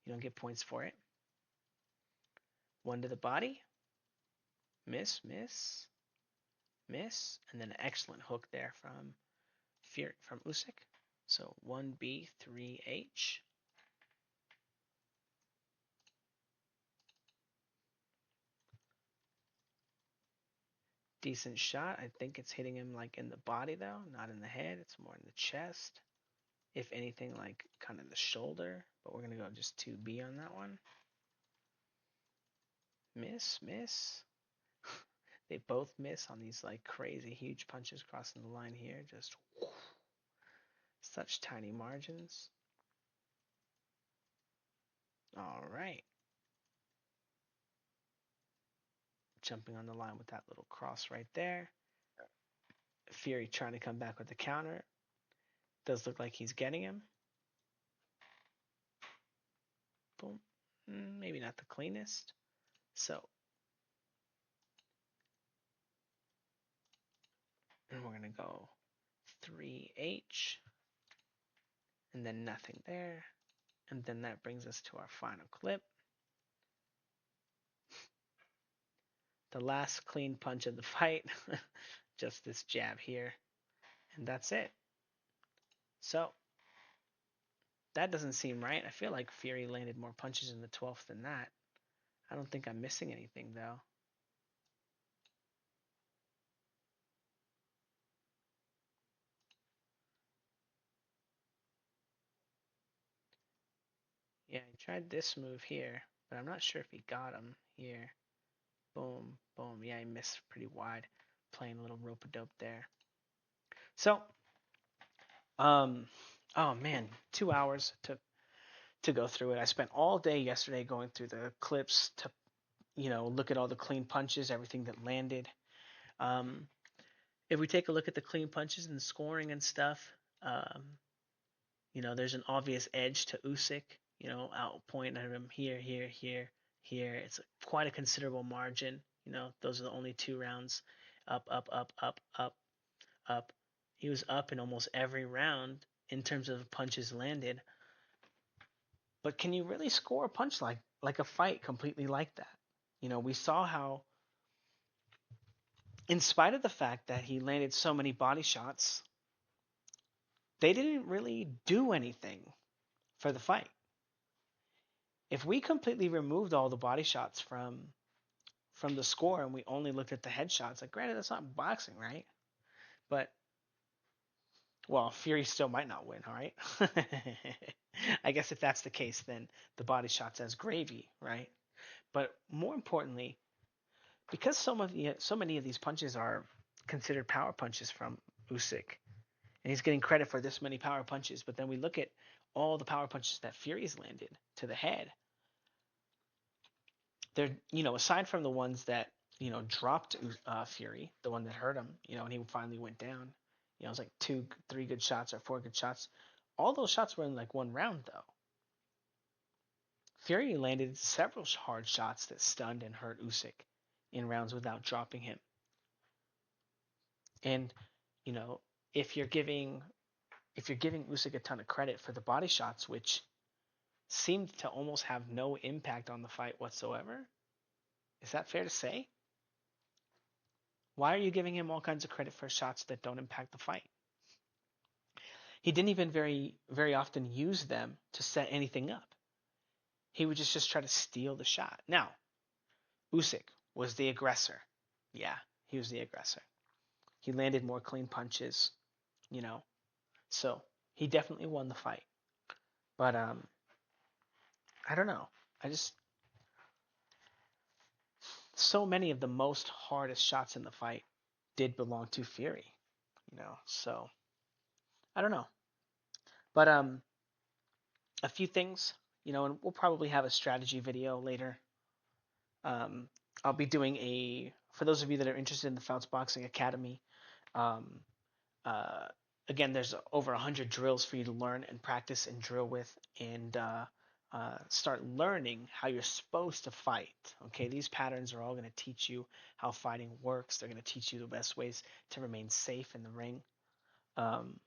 you don't get points for it. One to the body. Miss, miss, miss. And then an excellent hook there from Usyk. So 1B, 3H. Decent shot. I think it's hitting him like in the body though, not in the head. It's more in the chest. If anything, like kind of the shoulder. But we're gonna go just 2B on that one. Miss, miss. They both miss on these like crazy huge punches crossing the line here. Just such tiny margins. All right. Jumping on the line with that little cross right there. Fury trying to come back with the counter. Does look like he's getting him. Boom. Maybe not the cleanest. So, and we're going to go 3H. And then nothing there. And then that brings us to our final clip. The last clean punch of the fight. Just this jab here. And that's it. So, that doesn't seem right. I feel like Fury landed more punches in the 12th than that. I don't think I'm missing anything, though. Yeah, he tried this move here, but I'm not sure if he got him here. Boom, boom. Yeah, he missed pretty wide. Playing a little rope-a-dope there. So, oh man, 2 hours to go through it. I spent all day yesterday going through the clips to, look at all the clean punches, everything that landed. Um, if we take a look at the clean punches and the scoring and stuff, um, there's an obvious edge to Usyk. Outpointing him here, here, here, here. It's quite a considerable margin. Those are the only 2 rounds. Up, up, up, up, up, up. He was up in almost every round in terms of punches landed. But can you really score a punch like a fight completely like that? We saw how, in spite of the fact that he landed so many body shots, they didn't really do anything for the fight. If we completely removed all the body shots from the score and we only looked at the headshots, like granted that's not boxing, right? But well, Fury still might not win, all right? I guess if that's the case, then the body shots as gravy, right? But more importantly, because so many of these punches are considered power punches from Usyk, and he's getting credit for this many power punches, but then we look at all the power punches that Fury's landed to the head. They're, aside from the ones that, dropped Fury, the one that hurt him, and he finally went down, it was like 3 good shots or 4 good shots. All those shots were in like 1 round, though. Fury landed several hard shots that stunned and hurt Usyk in rounds without dropping him. And, you know, if you're giving Usyk a ton of credit for the body shots, which seemed to almost have no impact on the fight whatsoever, is that fair to say? Why are you giving him all kinds of credit for shots that don't impact the fight? He didn't even very, very often use them to set anything up. He would just try to steal the shot. Now, Usyk was the aggressor. Yeah, he was the aggressor. He landed more clean punches, you know. So he definitely won the fight. But I don't know. I just so many of the most hardest shots in the fight did belong to Fury, So I don't know. But a few things, and we'll probably have a strategy video later. Um, I'll be doing for those of you that are interested in the Fouts Boxing Academy. Um, uh, Again, there's over 100 drills for you to learn and practice and drill with, and start learning how you're supposed to fight. Okay, these patterns are all going to teach you how fighting works. They're going to teach you the best ways to remain safe in the ring. Um,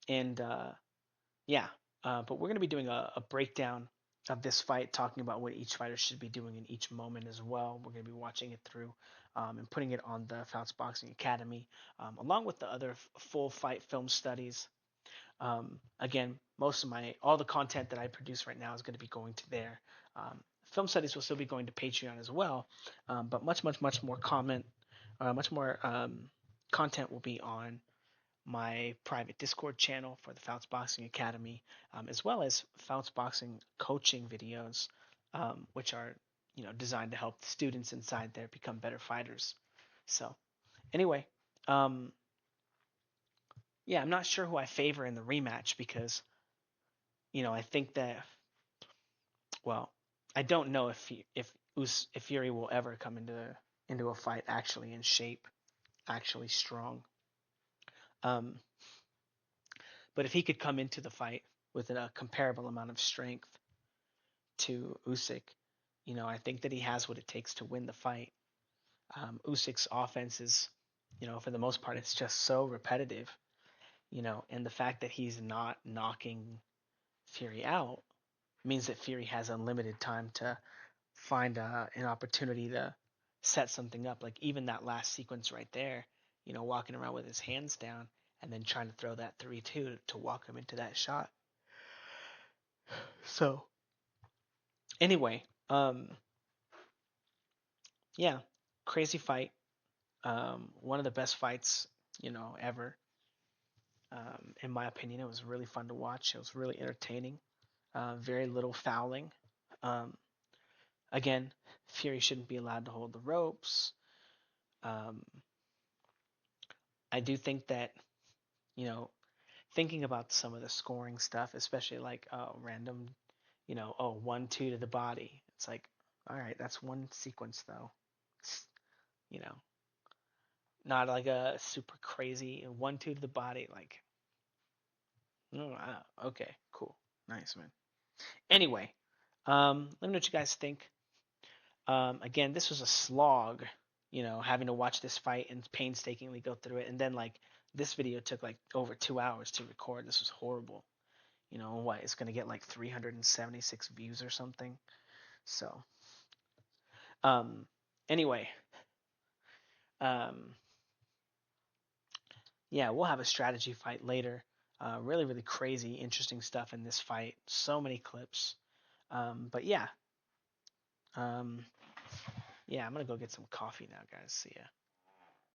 and yeah, but we're going to be doing a breakdown of this fight, talking about what each fighter should be doing in each moment as well. We're going to be watching it through and putting it on the Fouts Boxing Academy, along with the other full fight film studies. Again, all the content that I produce right now is going to be going to there. Film studies will still be going to Patreon as well, but much more much more content will be on my private Discord channel for the Fouts Boxing Academy, as well as Fouts Boxing coaching videos, which are designed to help the students inside there become better fighters. So anyway, um, yeah, I'm not sure who I favor in the rematch because I think that, well, I don't know if Fury will ever come into a fight actually in shape, actually strong. Um, but if he could come into the fight with a comparable amount of strength to Usyk, I think that he has what it takes to win the fight. Usyk's offense is, for the most part, it's just so repetitive, and the fact that he's not knocking Fury out means that Fury has unlimited time to find an opportunity to set something up. Like even that last sequence right there, walking around with his hands down and then trying to throw that 3-2 to walk him into that shot. So anyway, yeah, crazy fight. One of the best fights, ever. In my opinion, it was really fun to watch. It was really entertaining. Very little fouling. Um, Again, Fury shouldn't be allowed to hold the ropes. Um, I do think that, you know, thinking about some of the scoring stuff, especially like random, 1-2 to the body. It's like, all right, that's one sequence though. You know, not like a super crazy 1-2 to the body. Like, oh, okay, cool, nice man. Anyway, let me know what you guys think. Again, this was a slog, having to watch this fight and painstakingly go through it. And then, like, this video took, like, over 2 hours to record. This was horrible. What? It's going to get, like, 376 views or something. So, um, anyway, um, yeah, we'll have a strategy fight later. Really, really crazy, interesting stuff in this fight. So many clips. But yeah, um, yeah, I'm going to go get some coffee now, guys. See ya.